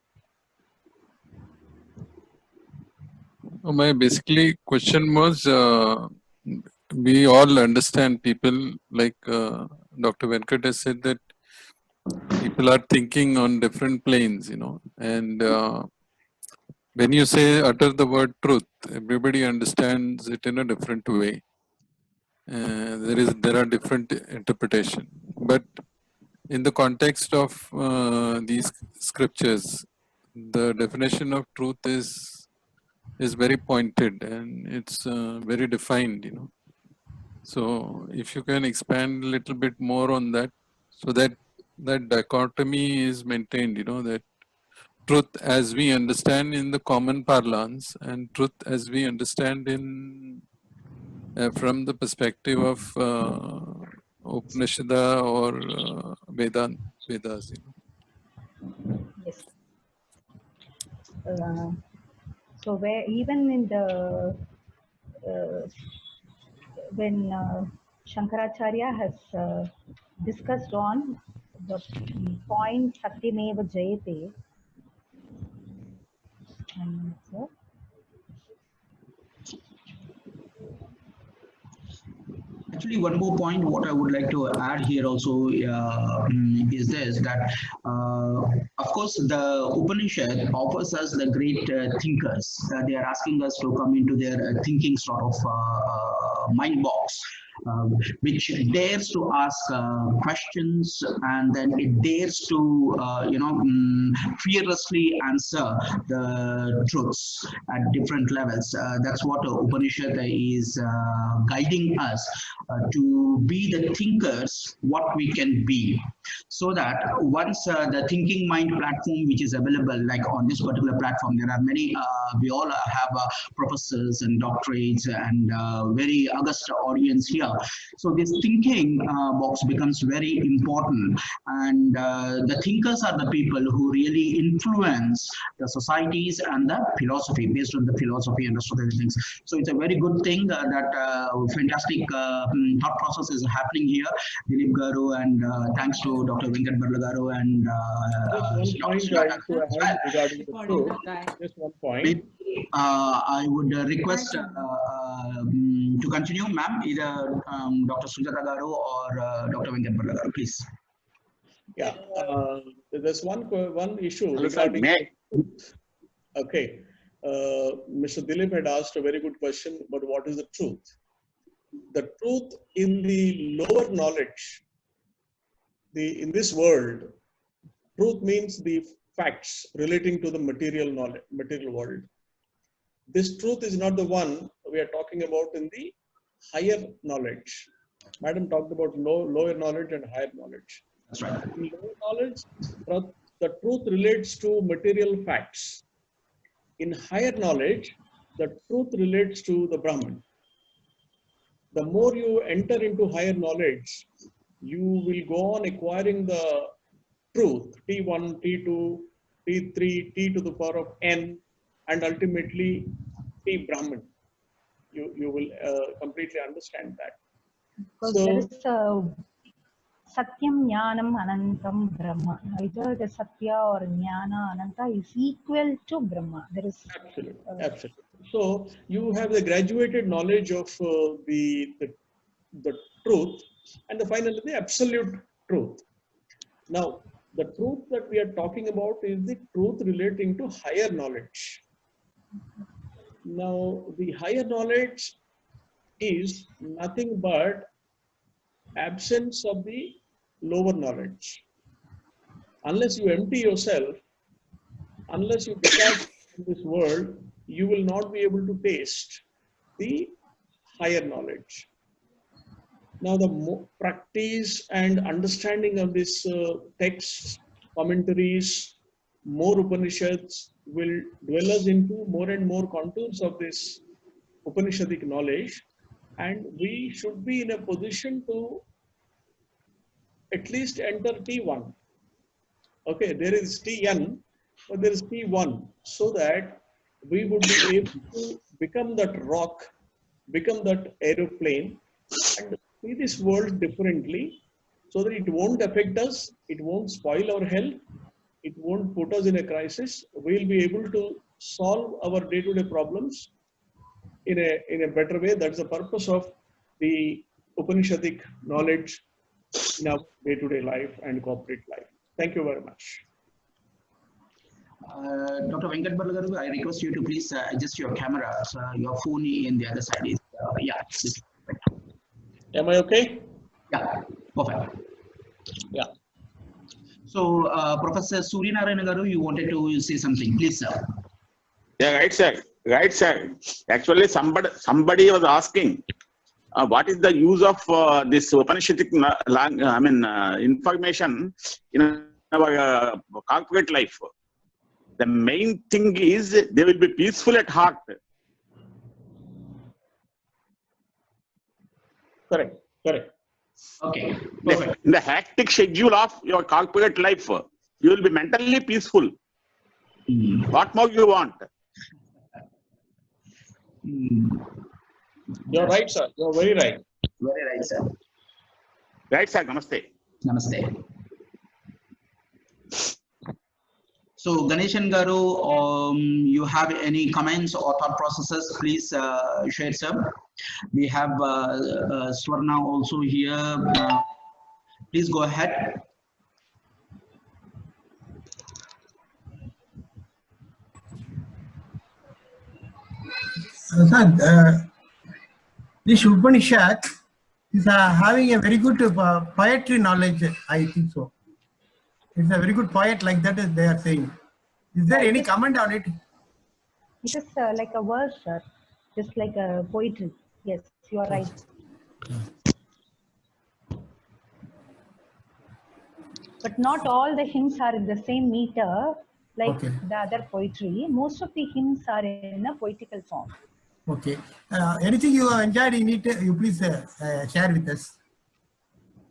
My basically question was, we all understand people like Dr. Venkat has said that people are thinking on different planes, and when you say utter the word truth, everybody understands it in a different way. There are different interpretation, but in the context of these scriptures, the definition of truth is very pointed and it's very defined, So if you can expand a little bit more on that, so that dichotomy is maintained, that truth as we understand in the common parlance and truth as we understand in from the perspective of Upanishada or Vedas. Yes. So where even in the when Shankaracharya has discussed on the point Satyameva Jayate. And so, Actually, one more point what I would like to add here also is this, that of course the Upanishad offers us the great thinkers. They are asking us to come into their thinking sort of mind box. Which dares to ask questions, and then it dares to fearlessly answer the truths at different levels. That's what Upanishad is guiding us to be the thinkers what we can be, so that once the thinking mind platform which is available, like on this particular platform, there are many, we all have professors and doctorates and very august audience here. So this thinking box becomes very important, and the thinkers are the people who really influence the societies and the philosophy, based on the philosophy and other things. So it's a very good thing that fantastic thought process is happening here, Dilip Garu, and thanks to Dr. Venkat Barla and just one point I want to add regarding the truth. Just one point. I would request to continue, ma'am, either Dr. Sujata Garu or Dr. Venkat Barla Garu, please. Yeah, there's one issue regarding. Okay, Mr. Dilip had asked a very good question, but what is the truth? The truth in the lower knowledge, in this world, truth means the facts relating to the material knowledge, material world. This truth is not the one we are talking about in the higher knowledge. Madam talked about lower knowledge and higher knowledge. That's right. In lower knowledge, the truth relates to material facts. In higher knowledge, the truth relates to the Brahman. The more you enter into higher knowledge, you will go on acquiring the truth, T1, T2, T3, T to the power of N, and ultimately T Brahman. You will completely understand that. because there is a Satyam, Jnanam, Anantam, Brahma. Either the Satya or Jnana, Ananta is equal to Brahma. There is absolutely, absolutely. So you have the graduated knowledge of the truth, and finally the absolute truth. Now, the truth that we are talking about is the truth relating to higher knowledge. Now, the higher knowledge is nothing but absence of the lower knowledge. Unless you empty yourself, unless you detach from this world, you will not be able to taste the higher knowledge. Now, the practice and understanding of this texts, commentaries, more Upanishads will dwell us into more and more contours of this Upanishadic knowledge, and we should be in a position to at least enter T1. Okay, there is Tn, but there is T1, so that we would be able to become that rock, become that aeroplane, and see this world differently, so that it won't affect us, it won't spoil our health, it won't put us in a crisis. We'll be able to solve our day-to-day problems in a better way. That's the purpose of the Upanishadic knowledge in our day-to-day life and corporate life. Thank you very much. Dr. Venkat Barla Garu, I request you to please adjust your camera. So your phone in the other side is, yeah. Am I okay? Yeah, perfect. Yeah. So, Professor Suryanarayan Garu, you wanted to say something, please, sir. Yeah, right, sir. Right, sir. Actually, somebody was asking, what is the use of this Upanishadic information in our corporate life? The main thing is they will be peaceful at heart. Correct. Correct. Okay, perfect. In the hectic schedule of your corporate life, you will be mentally peaceful. What more you want? You're right, sir. You're very right. Very right, sir. Right, sir. Namaste. Namaste. So Ganeshan Garu, you have any comments or thought processes? Please share some. We have Swarna also here. Please go ahead. This Upanishad is having a very good poetry knowledge, I think so. It's a very good poet, like that is they are saying. Is there any comment on it? It is like a verse, sir. Just like a poetry. Yes, you are right. But not all the hymns are in the same meter like the other poetry. Most of the hymns are in a poetical form. Okay. Anything you have enjoyed in it, you please share with us.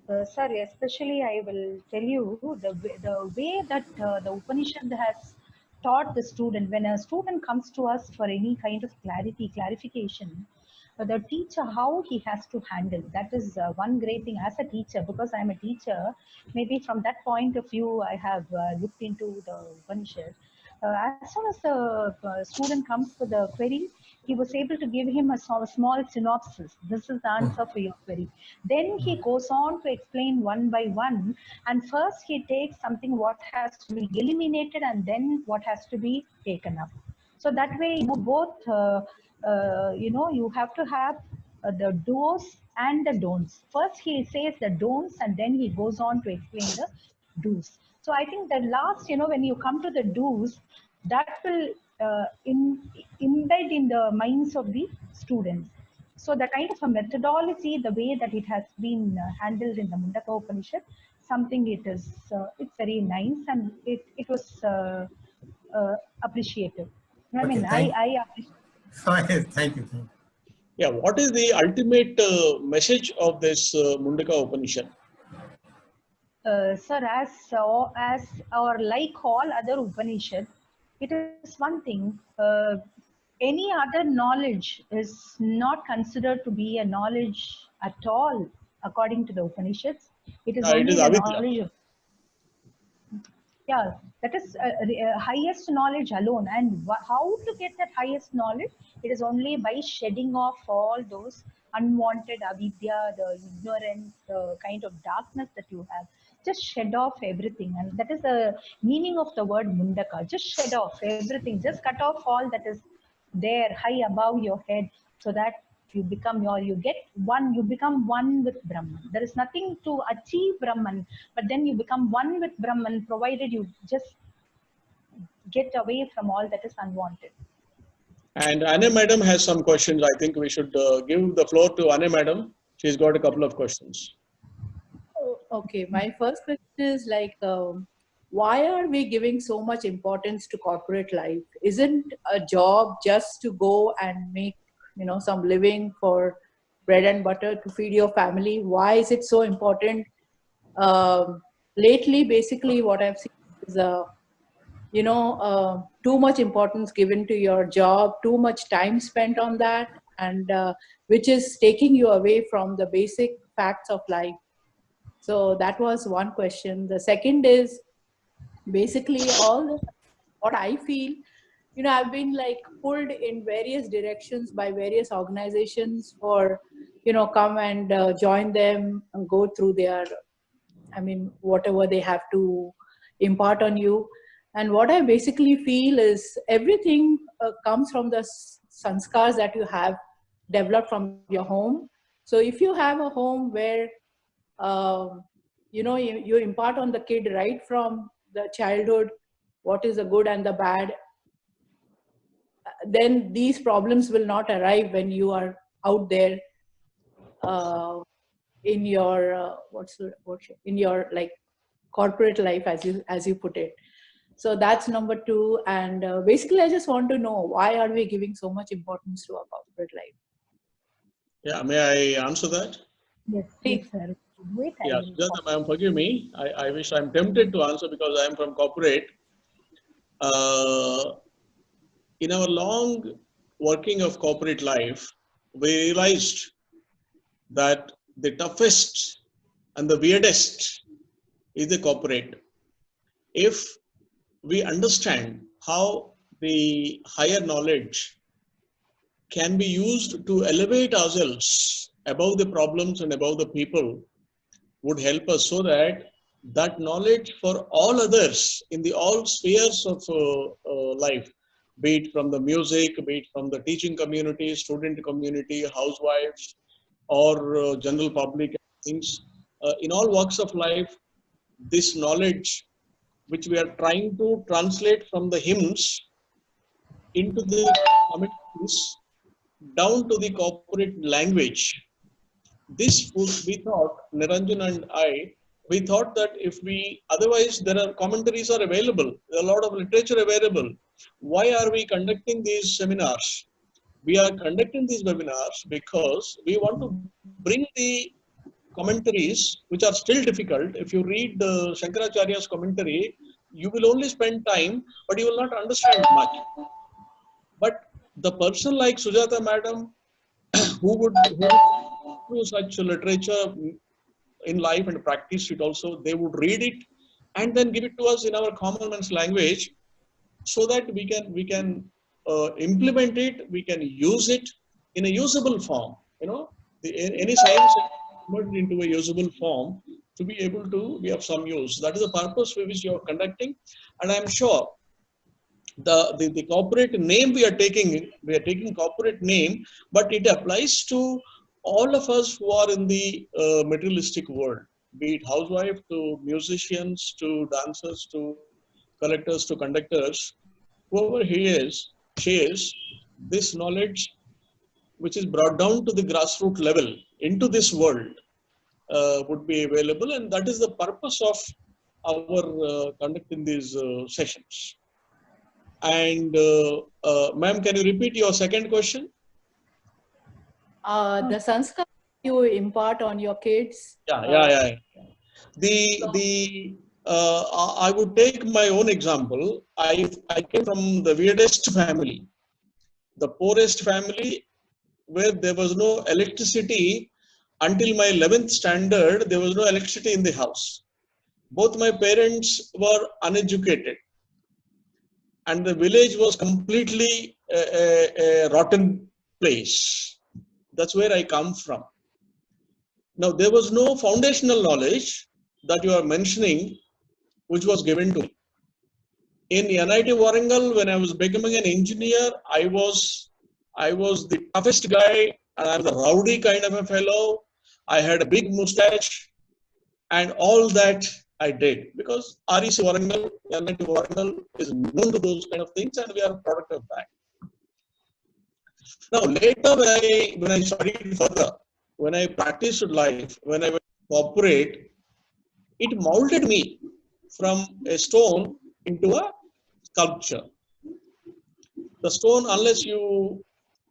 Sir, especially I will tell you the way that the Upanishad has taught the student. When a student comes to us for any kind of clarification, the teacher, how he has to handle. That is one great thing as a teacher, because I'm a teacher. Maybe from that point of view, I have looked into the Upanishad. As soon as the student comes with the query, he was able to give him a small synopsis. This is the answer for your query. Then he goes on to explain one by one. And first he takes something what has to be eliminated and then what has to be taken up. So that way, both, you have to have the do's and the don'ts. First he says the don'ts and then he goes on to explain the do's. So I think the last, when you come to the do's, that will embed in the minds of the students. So the kind of a methodology, the way that it has been handled in the Mundaka Upanishad, something it is, it's very nice and it was appreciated. I mean, I appreciate. Thank you. Yeah, what is the ultimate message of this Mundaka Upanishad? Sir, as or like all other Upanishads, it is one thing. Any other knowledge is not considered to be a knowledge at all, according to the Upanishads. It is only the knowledge of. Yeah, that is highest knowledge alone. And how to get that highest knowledge? It is only by shedding off all those unwanted avidya, the ignorance, the kind of darkness that you have. Just shed off everything. And that is the meaning of the word Mundaka. Just shed off everything. Just cut off all that is there high above your head, so that you become you become one with Brahman. There is nothing to achieve Brahman, but then you become one with Brahman, provided you just get away from all that is unwanted. And Anne Madam has some questions. I think we should give the floor to Anne Madam. She's got a couple of questions. Okay, my first question is why are we giving so much importance to corporate life? Isn't a job just to go and make some living for bread and butter to feed your family? Why is it so important? Lately, basically, what I've seen is too much importance given to your job, too much time spent on that, and which is taking you away from the basic facts of life. So that was one question. The second is basically what I feel, I've been pulled in various directions by various organizations for, come and join them and go through their, whatever they have to impart on you. And what I basically feel is everything comes from the sanskars that you have developed from your home. So if you have a home where, you impart on the kid right from the childhood what is the good and the bad, then these problems will not arrive when you are out there in your in your corporate life, as you put it. So that's number two. And basically I just want to know, why are we giving so much importance to our corporate life? Yeah, may I answer that? Yes, please, sir. Yeah, Sujata ma'am, forgive me. I wish I'm tempted to answer because I'm from corporate. In our long working of corporate life, we realized that the toughest and the weirdest is the corporate. If we understand how the higher knowledge can be used to elevate ourselves above the problems and above the people would help us, so that that knowledge for all others in the all spheres of life, be it from the music, be it from the teaching community, student community, housewives, or general public things, in all walks of life, this knowledge which we are trying to translate from the hymns into the commentaries down to the corporate language. This would, we thought, Niranjan and I, we thought that if we, otherwise there are commentaries are available, there are a lot of literature available. Why are we conducting these seminars? We are conducting these webinars because we want to bring the commentaries which are still difficult. If you read Shankaracharya's commentary, you will only spend time, but you will not understand much. But the person like Sujata madam, who would through such literature in life and practice it also, they would read it and then give it to us in our common man's language, so that we can implement it, we can use it in a usable form. You know, any science converted into a usable form to be able to be of some use. That is the purpose for which you are conducting, and I am sure the corporate name we are taking corporate name, but it applies to all of us who are in the materialistic world, be it housewife to musicians to dancers to collectors to conductors, whoever he is, she is, this knowledge which is brought down to the grassroots level into this world would be available, and that is the purpose of our conducting these sessions. And ma'am, can you repeat your second question? The sanskar you impart on your kids. Yeah. I would take my own example. I came from the weirdest family, the poorest family, where there was no electricity until my 11th standard. There was no electricity in the house. Both my parents were uneducated, and the village was completely a rotten place. That's where I come from. Now, there was no foundational knowledge that you are mentioning which was given to me. In NIT Warangal, when I was becoming an engineer, I was the toughest guy, and I was a rowdy kind of a fellow. I had a big mustache, and all that I did because REC Warangal, NIT Warangal is known to those kind of things, and we are a product of that. Now, later when I studied further, when I practiced life, when I went corporate, it molded me from a stone into a sculpture. The stone, unless you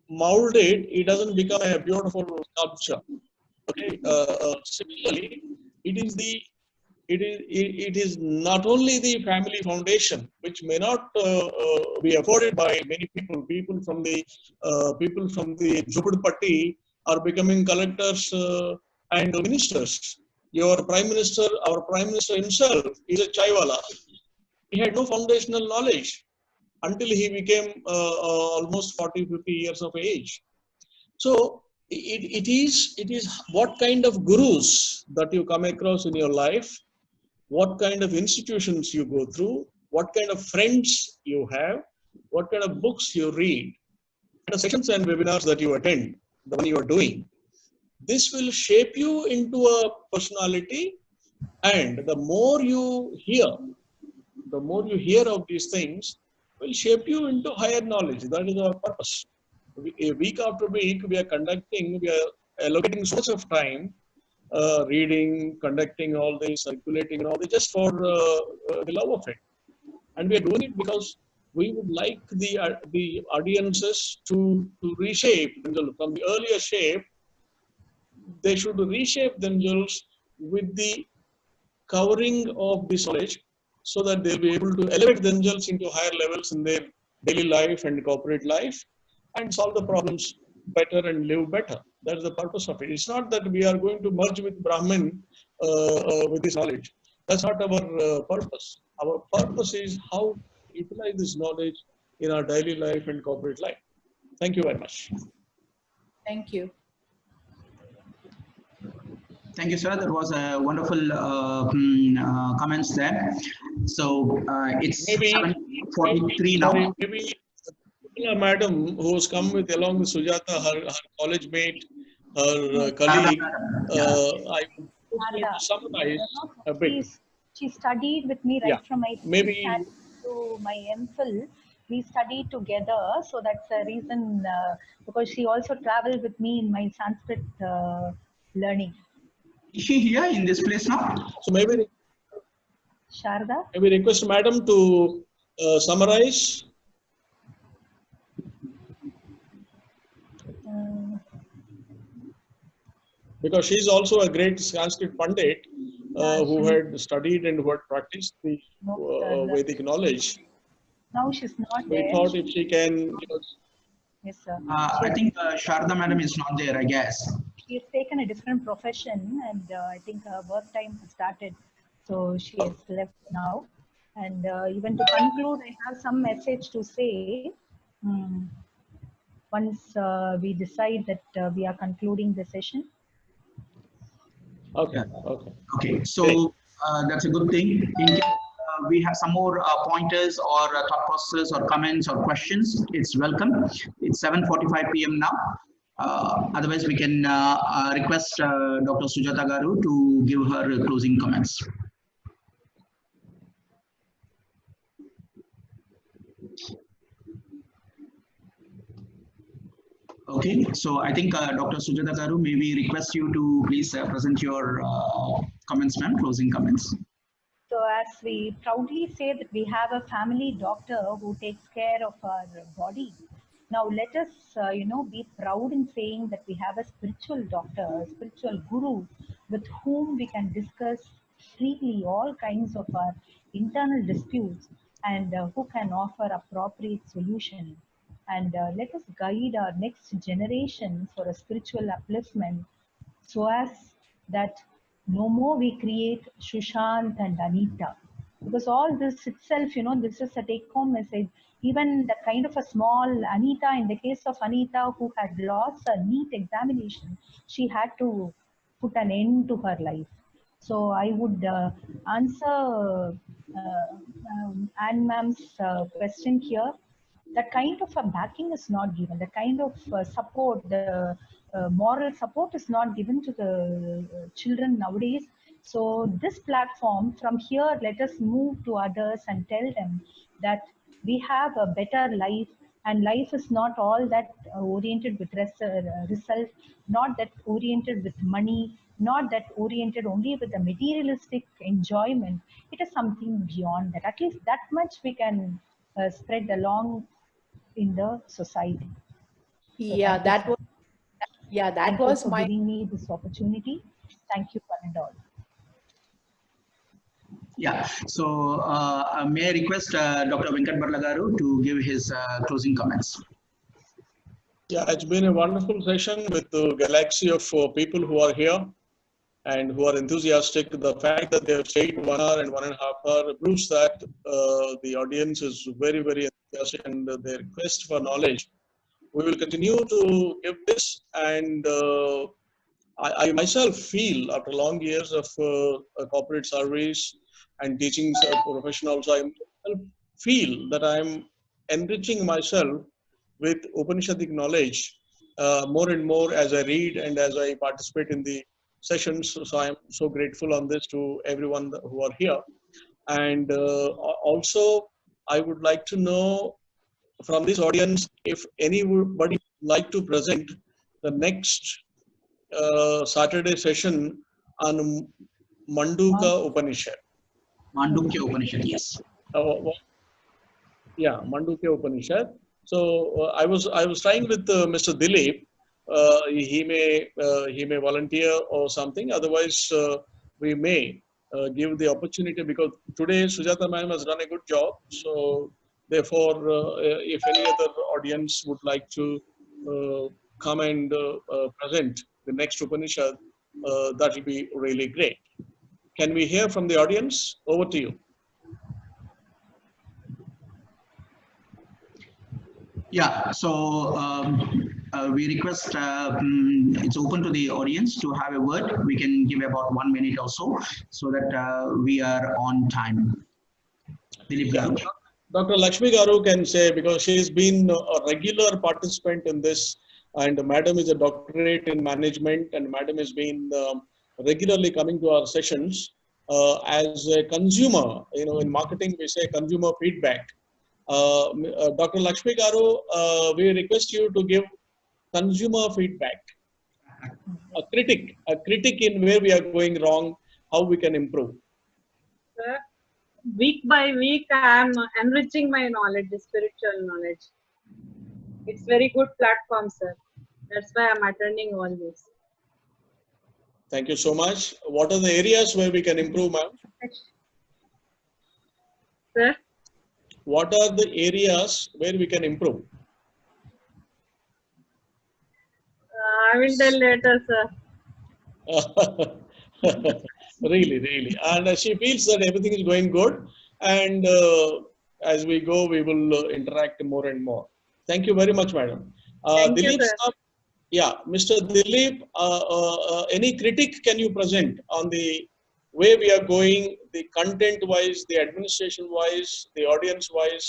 mold it, it doesn't become a beautiful sculpture. Okay. Similarly, it is not only the family foundation, which may not be afforded by many people. People from the Jhupudpatti are becoming collectors and ministers. Our Prime Minister himself is a chaiwala. He had no foundational knowledge until he became almost 40, 50 years of age. So it is what kind of gurus that you come across in your life, what kind of institutions you go through, what kind of friends you have, what kind of books you read, the sessions and webinars that you attend, the one you are doing. This will shape you into a personality, and the more you hear of these things will shape you into higher knowledge. That is our purpose. Week after week, we are allocating so much of time, reading, conducting all this, circulating all this, just for the love of it. And we are doing it because we would like the audiences to reshape themselves from the earlier shape. They should reshape themselves with the covering of this knowledge, so that they'll be able to elevate themselves into higher levels in their daily life and corporate life and solve the problems better and live better. That's the purpose of it. It's not that we are going to merge with Brahmin with this knowledge. That's not our purpose. Our purpose is how to utilize this knowledge in our daily life and corporate life. Thank you very much. Thank you. Thank you, sir. That was a wonderful comments there. So it's Maybe 7:43 now. Maybe madam who's come with along with Sujata, her college mate, her colleague. I would summarize a bit. She studied with me right Yeah. from my Maybe to my MPhil. We studied together, so that's the reason. Because she also traveled with me in my Sanskrit learning. Is she here in this place now? so. Maybe Sharda? we request madam to summarize. Because she's also a great Sanskrit Pandit who had studied and who had practiced the Vedic knowledge. Now she's not We there. thought if she can. Yes, sir. I think Sharda madam is not there, I guess. She has taken a different profession, and I think her work time has started. So she has left now. And even to conclude, I have some message to say. Once we decide that we are concluding the session. Okay. Yeah. Okay. Okay. So that's a good thing. In case we have some more pointers or thought processes or comments or questions, it's welcome. It's 7:45 p.m. now. Otherwise, we can request Dr. Sujata Garu to give her closing comments. Okay, so I think Dr. Sujata Garu, may we request you to please present your comments, ma'am, closing comments. So as we proudly say that we have a family doctor who takes care of our body. Now let us, be proud in saying that we have a spiritual doctor, a spiritual guru with whom we can discuss freely all kinds of our internal disputes and who can offer appropriate solution. And let us guide our next generation for a spiritual upliftment so as that no more we create Shushant and Anita. Because all this itself, this is a take-home message. Even the kind of a small Anita, in the case of Anita who had lost a NEET examination, she had to put an end to her life. So I would answer Anne ma'am's question here. That kind of a backing is not given. The kind of support, the moral support is not given to the children nowadays. So this platform, from here, let us move to others and tell them that we have a better life, and life is not all that oriented with result, not that oriented with money, not that oriented only with the materialistic enjoyment. It is something beyond that. At least that much we can spread along in the society. Yeah, that was. Yeah, that was for my. giving me this opportunity. Thank you for it all. Yeah. So may I request Dr. Venkat Barlagaru to give his closing comments. Yeah, it's been a wonderful session with the galaxy of people who are here and who are enthusiastic. The fact that they have stayed 1 hour and 1.5 hours proves that the audience is very, very enthusiastic and their quest for knowledge. We will continue to give this, and I myself feel after long years of corporate service and teaching profession also, I feel that I'm enriching myself with Upanishadic knowledge more and more as I read and as I participate in the sessions. So I'm so grateful on this to everyone who are here. And also, I would like to know from this audience if anybody would like to present the next Saturday session on Mandukya Upanishad. Mandukya Upanishad, yes. Yeah, Mandukya Upanishad. So I was trying with Mr. Dilip. He may volunteer or something. Otherwise, we may give the opportunity, because today Sujata ma'am has done a good job. So therefore, if any other audience would like to come and present the next Upanishad, that will be really great. Can we hear from the audience? Over to you. Yeah, so we request it's open to the audience to have a word. We can give about 1 minute or so that we are on time. Dilip Yeah. Garu. Dr. Lakshmi Garu can say, because she's been a regular participant in this, and Madam is a doctorate in management, and Madam has been regularly coming to our sessions. As a consumer, in marketing we say consumer feedback. Dr. Lakshmi Garu, we request you to give consumer feedback, a critic in where we are going wrong, how we can improve. Sir, week by week, I am enriching my knowledge, the spiritual knowledge. It's very good platform, sir. That's why I'm attending all this. Thank you so much. What are the areas where we can improve, ma'am? Sir, What are the areas where we can improve? I will tell later, sir. Really. And she feels that everything is going good. And as we go, we will interact more and more. Thank you very much, madam. Thank you, Dilip, sir. yeah, Mr. Dilip, any critique can you present on the way we are going, the content-wise, the administration-wise, the audience-wise?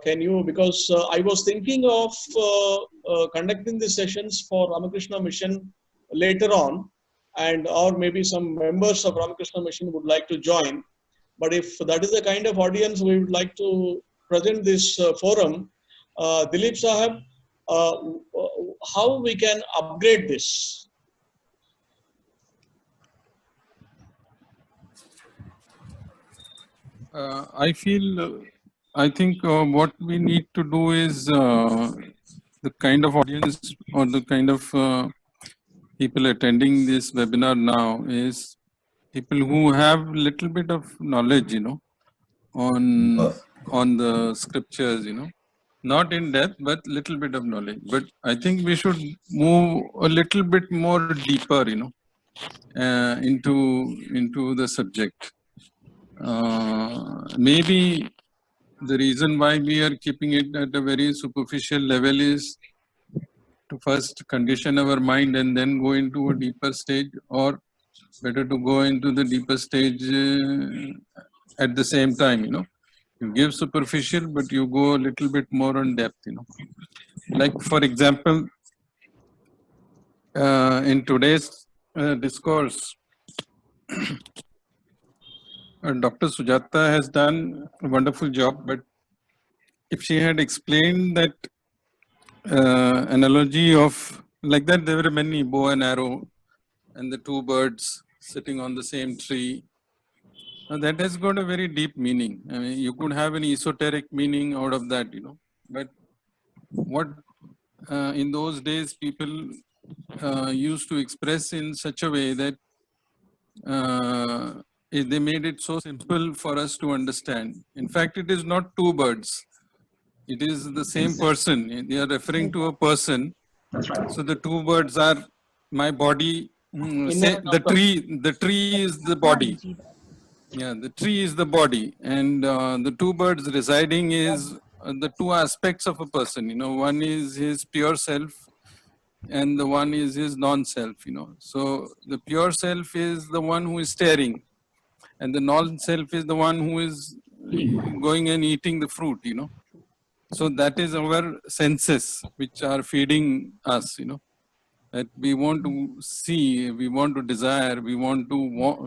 Can you, because I was thinking of conducting the sessions for Ramakrishna Mission later on, and or maybe some members of Ramakrishna Mission would like to join. But if that is the kind of audience we would like to present this forum, Dilip Sahab, how we can upgrade this? I think what we need to do is the kind of audience or the kind of people attending this webinar now is people who have little bit of knowledge, on the scriptures, not in depth, but little bit of knowledge. But I think we should move a little bit more deeper, into the subject. Maybe the reason why we are keeping it at a very superficial level is to first condition our mind and then go into a deeper stage, or better to go into the deeper stage at the same time, You give superficial, but you go a little bit more on depth, Like, for example, in today's discourse, Dr. Sujata has done a wonderful job, but if she had explained that analogy of, like that, there were many bow and arrow and the two birds sitting on the same tree. That has got a very deep meaning. I mean, you could have an esoteric meaning out of that, But what in those days people used to express in such a way that they made it so simple for us to understand. In fact, it is not two birds. It is the same person. They are referring to a person. That's right. So the two birds are my body. The tree is the body. Yeah, the tree is the body, and the two birds residing is the two aspects of a person. One is his pure self, and the one is his non-self. So the pure self is the one who is staring, and the non-self is the one who is going and eating the fruit. So that is our senses which are feeding us. That we want to see, we want to desire, we want to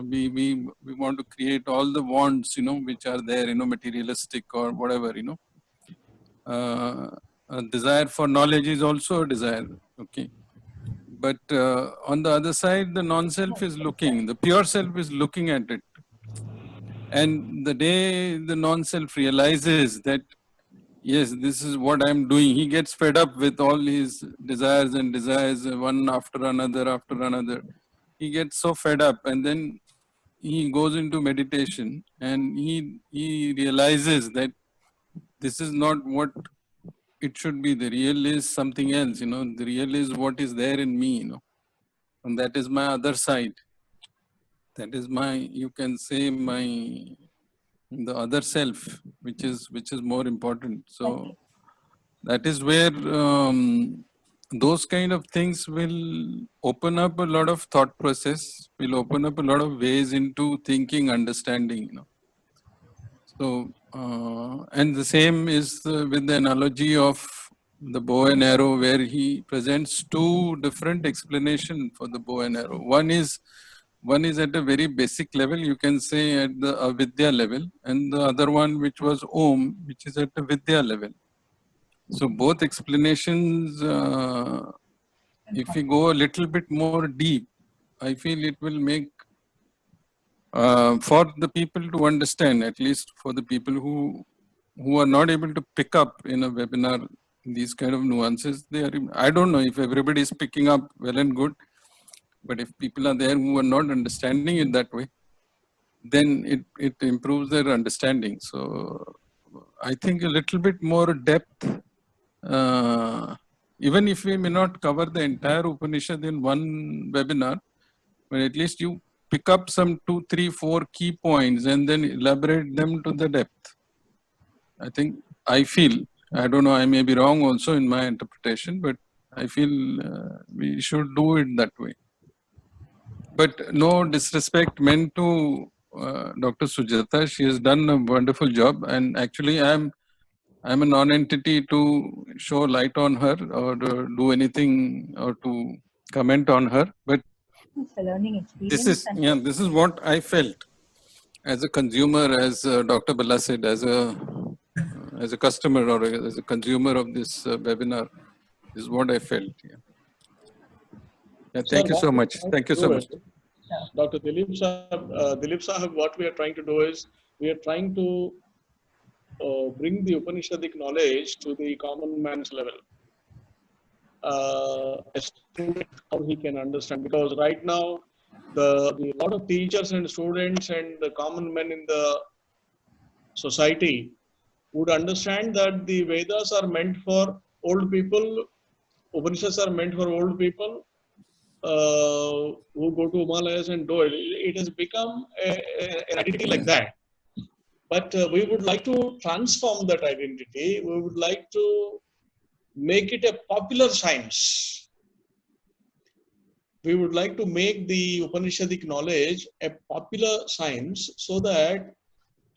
we want to create all the wants, which are there, materialistic or whatever, a desire for knowledge is also a desire, okay. But on the other side, the non-self is looking, the pure self is looking at it. And the day the non-self realizes that, yes, this is what I'm doing, he gets fed up with all his desires and desires, one after another. He gets so fed up, and then he goes into meditation, and he realizes that this is not what it should be. The real is something else, the real is what is there in me, and that is my other side. That is my, you can say, the other self, which is more important. So that is where those kind of things will open up a lot of thought process, will open up a lot of ways into thinking, understanding, you know. So, and the same is with the analogy of the bow and arrow, where he presents two different explanations for the bow and arrow. One is at a very basic level, you can say at the avidya level, and the other one, which was Om, which is at the vidya level. So both explanations, if we go a little bit more deep, I feel it will make for the people to understand, at least for the people who are not able to pick up in a webinar these kind of nuances. I don't know if everybody is picking up, well and good, but if people are there who are not understanding it that way, then it improves their understanding. So I think a little bit more depth, even if we may not cover the entire Upanishad in one webinar, but at least you pick up some 2, 3, 4 key points and then elaborate them to the depth. I feel, I don't know, I may be wrong also in my interpretation, but I feel we should do it that way. But no disrespect meant to Dr. Sujata. She has done a wonderful job, and actually I'm a non-entity to show light on her or to do anything or to comment on her. But It's a learning experience. this is what I felt as a consumer, as Dr. Bala said, as a customer or as a consumer of this webinar. This is what I felt. Thank you so much. Thank you so much. Dr. Dilip Sahab, what we are trying to do is, we are trying to bring the Upanishadic knowledge to the common man's level. A student, how he can understand, because right now the lot of teachers and students and the common men in the society would understand that the Vedas are meant for old people, Upanishads are meant for old people who go to Himalayas and do it. It has become an identity like that. But we would like to transform that identity. We would like to make it a popular science. We would like to make the Upanishadic knowledge a popular science so that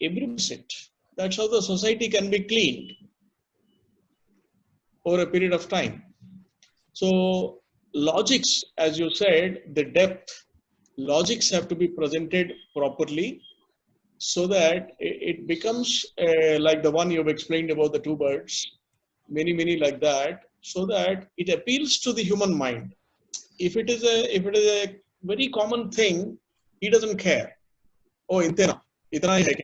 everyone knows it. That's how the society can be cleaned over a period of time. So logics, as you said, the depth, logics have to be presented properly so that it becomes like the one you've explained about the two birds, many like that, so that it appeals to the human mind. If it is a very common thing, he doesn't care. Oh, itna hai,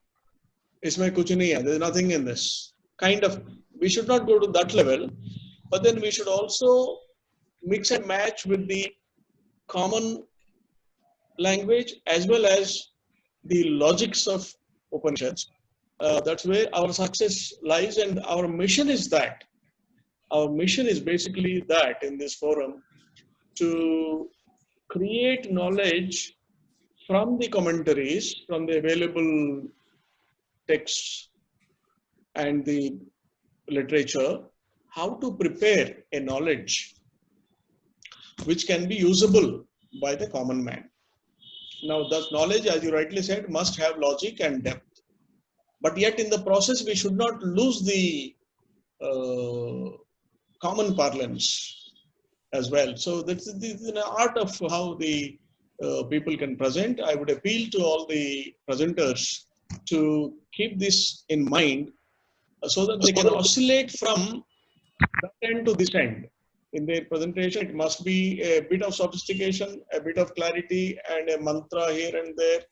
isme kuch nahi hai, there's nothing in this. Kind of, we should not go to that level, but then we should also mix and match with the common language as well as the logics of Upanishads. That's where our success lies, and our mission is that. Our mission is basically that in this forum, to create knowledge from the commentaries, from the available texts and the literature, how to prepare a knowledge which can be usable by the common man. Now, that knowledge, as you rightly said, must have logic and depth. But yet in the process, we should not lose the common parlance as well. So this is an art of how the people can present. I would appeal to all the presenters to keep this in mind so that they can oscillate from that end to this end. In their presentation, it must be a bit of sophistication, a bit of clarity, and a mantra here and there,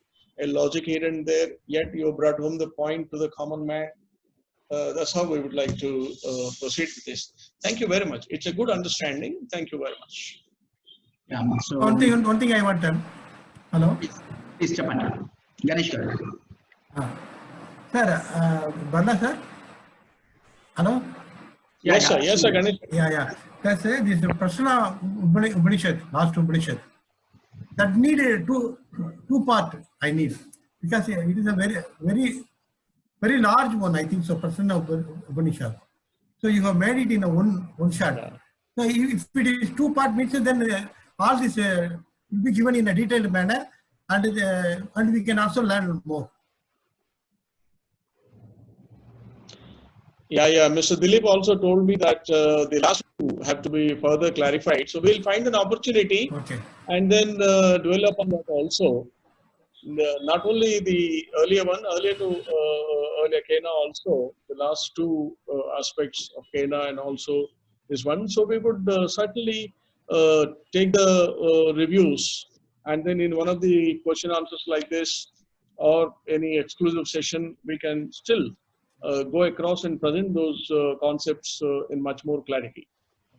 a logic here and there, yet you brought home the point to the common man. That's how we would like to proceed with this. Thank you very much. It's a good understanding. Thank you very much. Yeah, so one thing I want to. Hello? Please, Chapanta. Ganesh Garu. Sir, Bala sir? Hello? Yes, sir. Yes, sir, Ganesh. Yeah. That's this Prashna Upanishad, last Upanishad. That needed two part. I need, because it is a very large one. I think so. Prashna Upanishad. So you have made it in a one shot. Yeah. So if it is two-part means, then all this will be given in a detailed manner, and we can also learn more. Yeah. Mr. Dilip also told me that the last two have to be further clarified. So we'll find an opportunity Okay. and then dwell upon that also. Not only the earlier one, earlier Kena also, the last two aspects of Kena and also this one. So we would certainly take the reviews, and then in one of the question answers like this or any exclusive session, we can still go across and present those concepts in much more clarity.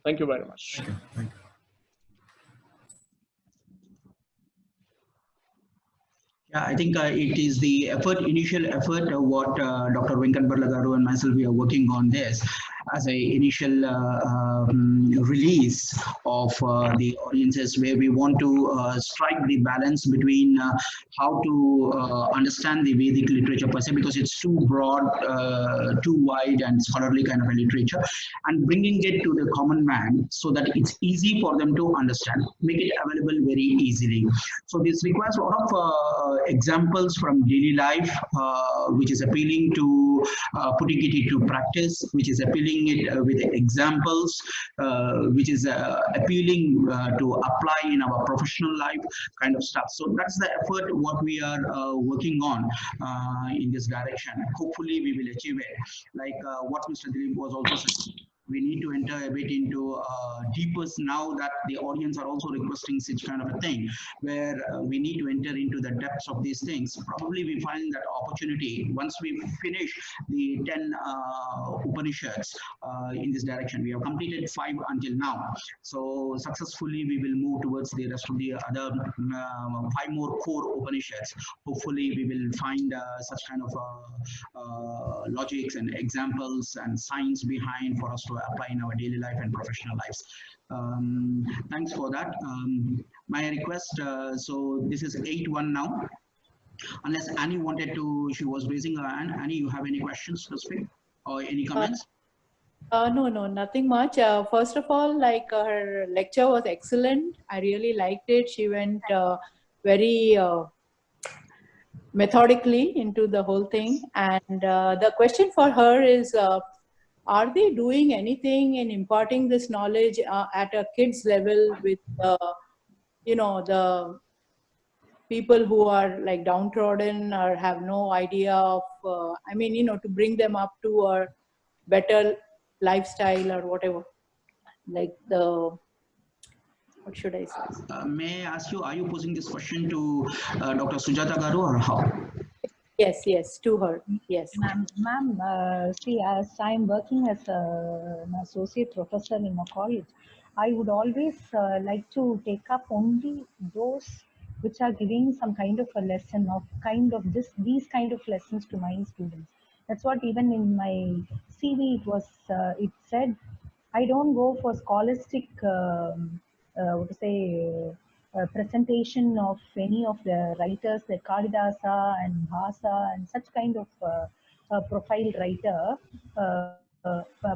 Thank you very much. Thank you. Thank you. Yeah, I think it is the initial effort, what Dr. Venkat Barlagaru and myself, we are working on this as an initial release of the audiences, where we want to strike the balance between how to understand the Vedic literature per se, because it's too broad, too wide and scholarly kind of a literature, and bringing it to the common man so that it's easy for them to understand, make it available very easily. So this requires a lot of examples from daily life, which is appealing to putting it into practice, which is appealing it with examples, which is appealing to apply in our professional life kind of stuff. So that's the effort what we are working on in this direction. Hopefully we will achieve it. Like what Mr. Dilip was also saying, we need to enter a bit into deeper, now that the audience are also requesting such kind of a thing, where we need to enter into the depths of these things. Probably we find that opportunity once we finish the 10 Upanishads in this direction. We have completed 5 until now. So successfully we will move towards the rest of the other 5 more core Upanishads. Hopefully we will find such kind of logics and examples and science behind for us to apply in our daily life and professional lives. Thanks for that. My request, so this is 8-1 now. Unless Annie wanted to, she was raising her hand. Annie, you have any questions to speak or any comments? No, nothing much. First of all, like her lecture was excellent. I really liked it. She went very methodically into the whole thing. And the question for her is, are they doing anything in imparting this knowledge at a kid's level with, the people who are like downtrodden or have no idea of, to bring them up to a better lifestyle or whatever, like what should I say? May I ask you, are you posing this question to Dr. Sujata Garu or how? Yes, to her, yes. Ma'am, see, as I'm working as an associate professor in a college, I would always like to take up only those which are giving some kind of a lesson of these kind of lessons to my students. That's what even in my CV it said. I don't go for scholastic presentation of any of the writers like Kalidasa and Bhasa and such kind of profile writer,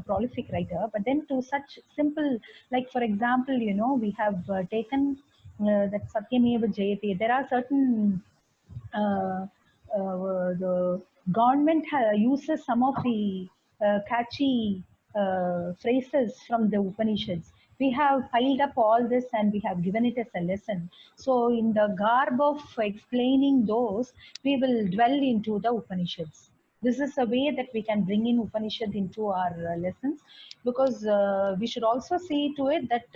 prolific writer. But then to such simple, like for example, we have taken that Satyameva Jayate. There are certain the government uses some of the catchy phrases from the Upanishads. We have piled up all this and we have given it as a lesson. So in the garb of explaining those, we will dwell into the Upanishads. This is a way that we can bring in Upanishad into our lessons, because we should also see to it that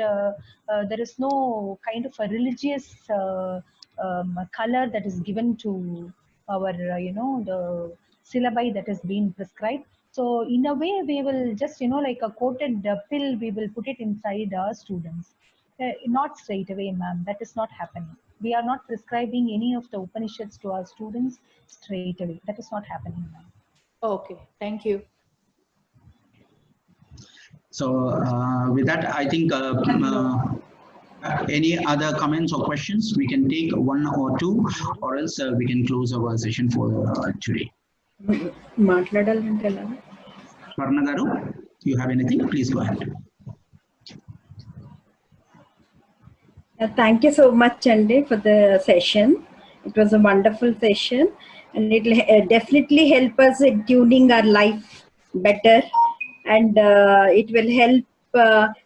there is no kind of a religious color that is given to our, the syllabi that has been prescribed. So in a way, we will just, like a coated pill, we will put it inside our students. Not straight away, ma'am. That is not happening. We are not prescribing any of the Upanishads to our students straight away. That is not happening, ma'am. Okay, thank you. So with that, I think any other comments or questions, we can take 1 or 2, or else we can close our session for today. మాట్లాడాలంటే ఎలా? Swarna Garu? you have anything, please go ahead. Thank you so much, Chandi, for the session. It was a wonderful session, and it will definitely help us in tuning our life better, and it will help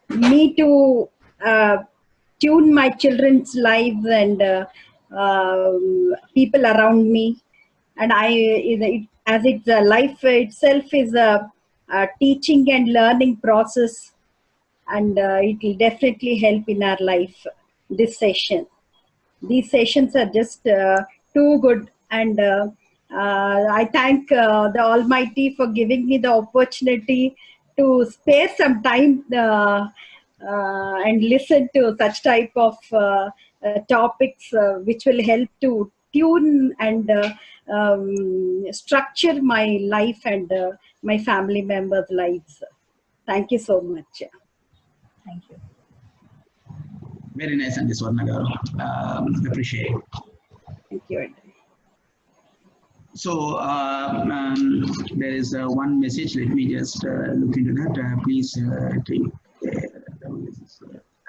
me to tune my children's lives and people around me. And as it's life itself is a teaching and learning process, and it will definitely help in our life. This session, these sessions are just too good, and I thank the Almighty for giving me the opportunity to spare some time and listen to such type of topics which will help to tune and structure my life and my family members' lives. Thank you so much. Thank you. Very nice, and this one, appreciate it. Thank you. So there is one message. Let me just look into that. Please take.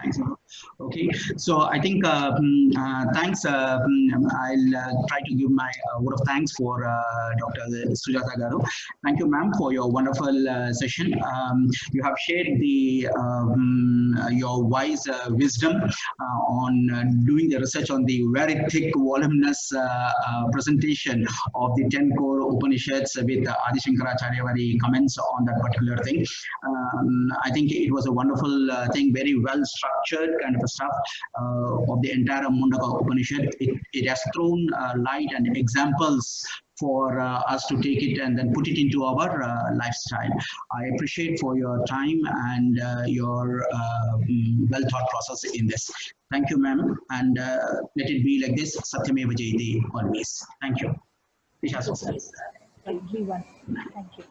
Thanks. Okay, so I think thanks. I'll try to give my word of thanks for Dr. Sujata Garu. Thank you, ma'am, for your wonderful session. You have shared the your wise wisdom on doing the research on the very thick, voluminous presentation of the 10 core Upanishads with Adi Shankaracharya, very comments on that particular thing. I think it was a wonderful thing, very well structured kind of a stuff of the entire Mundaka Upanishad. It has thrown light and examples for us to take it and then put it into our lifestyle. I appreciate for your time and your well thought process in this. Thank you, ma'am, and let it be like this. Satyameva Jayate always. Thank you. Everyone. Thank you.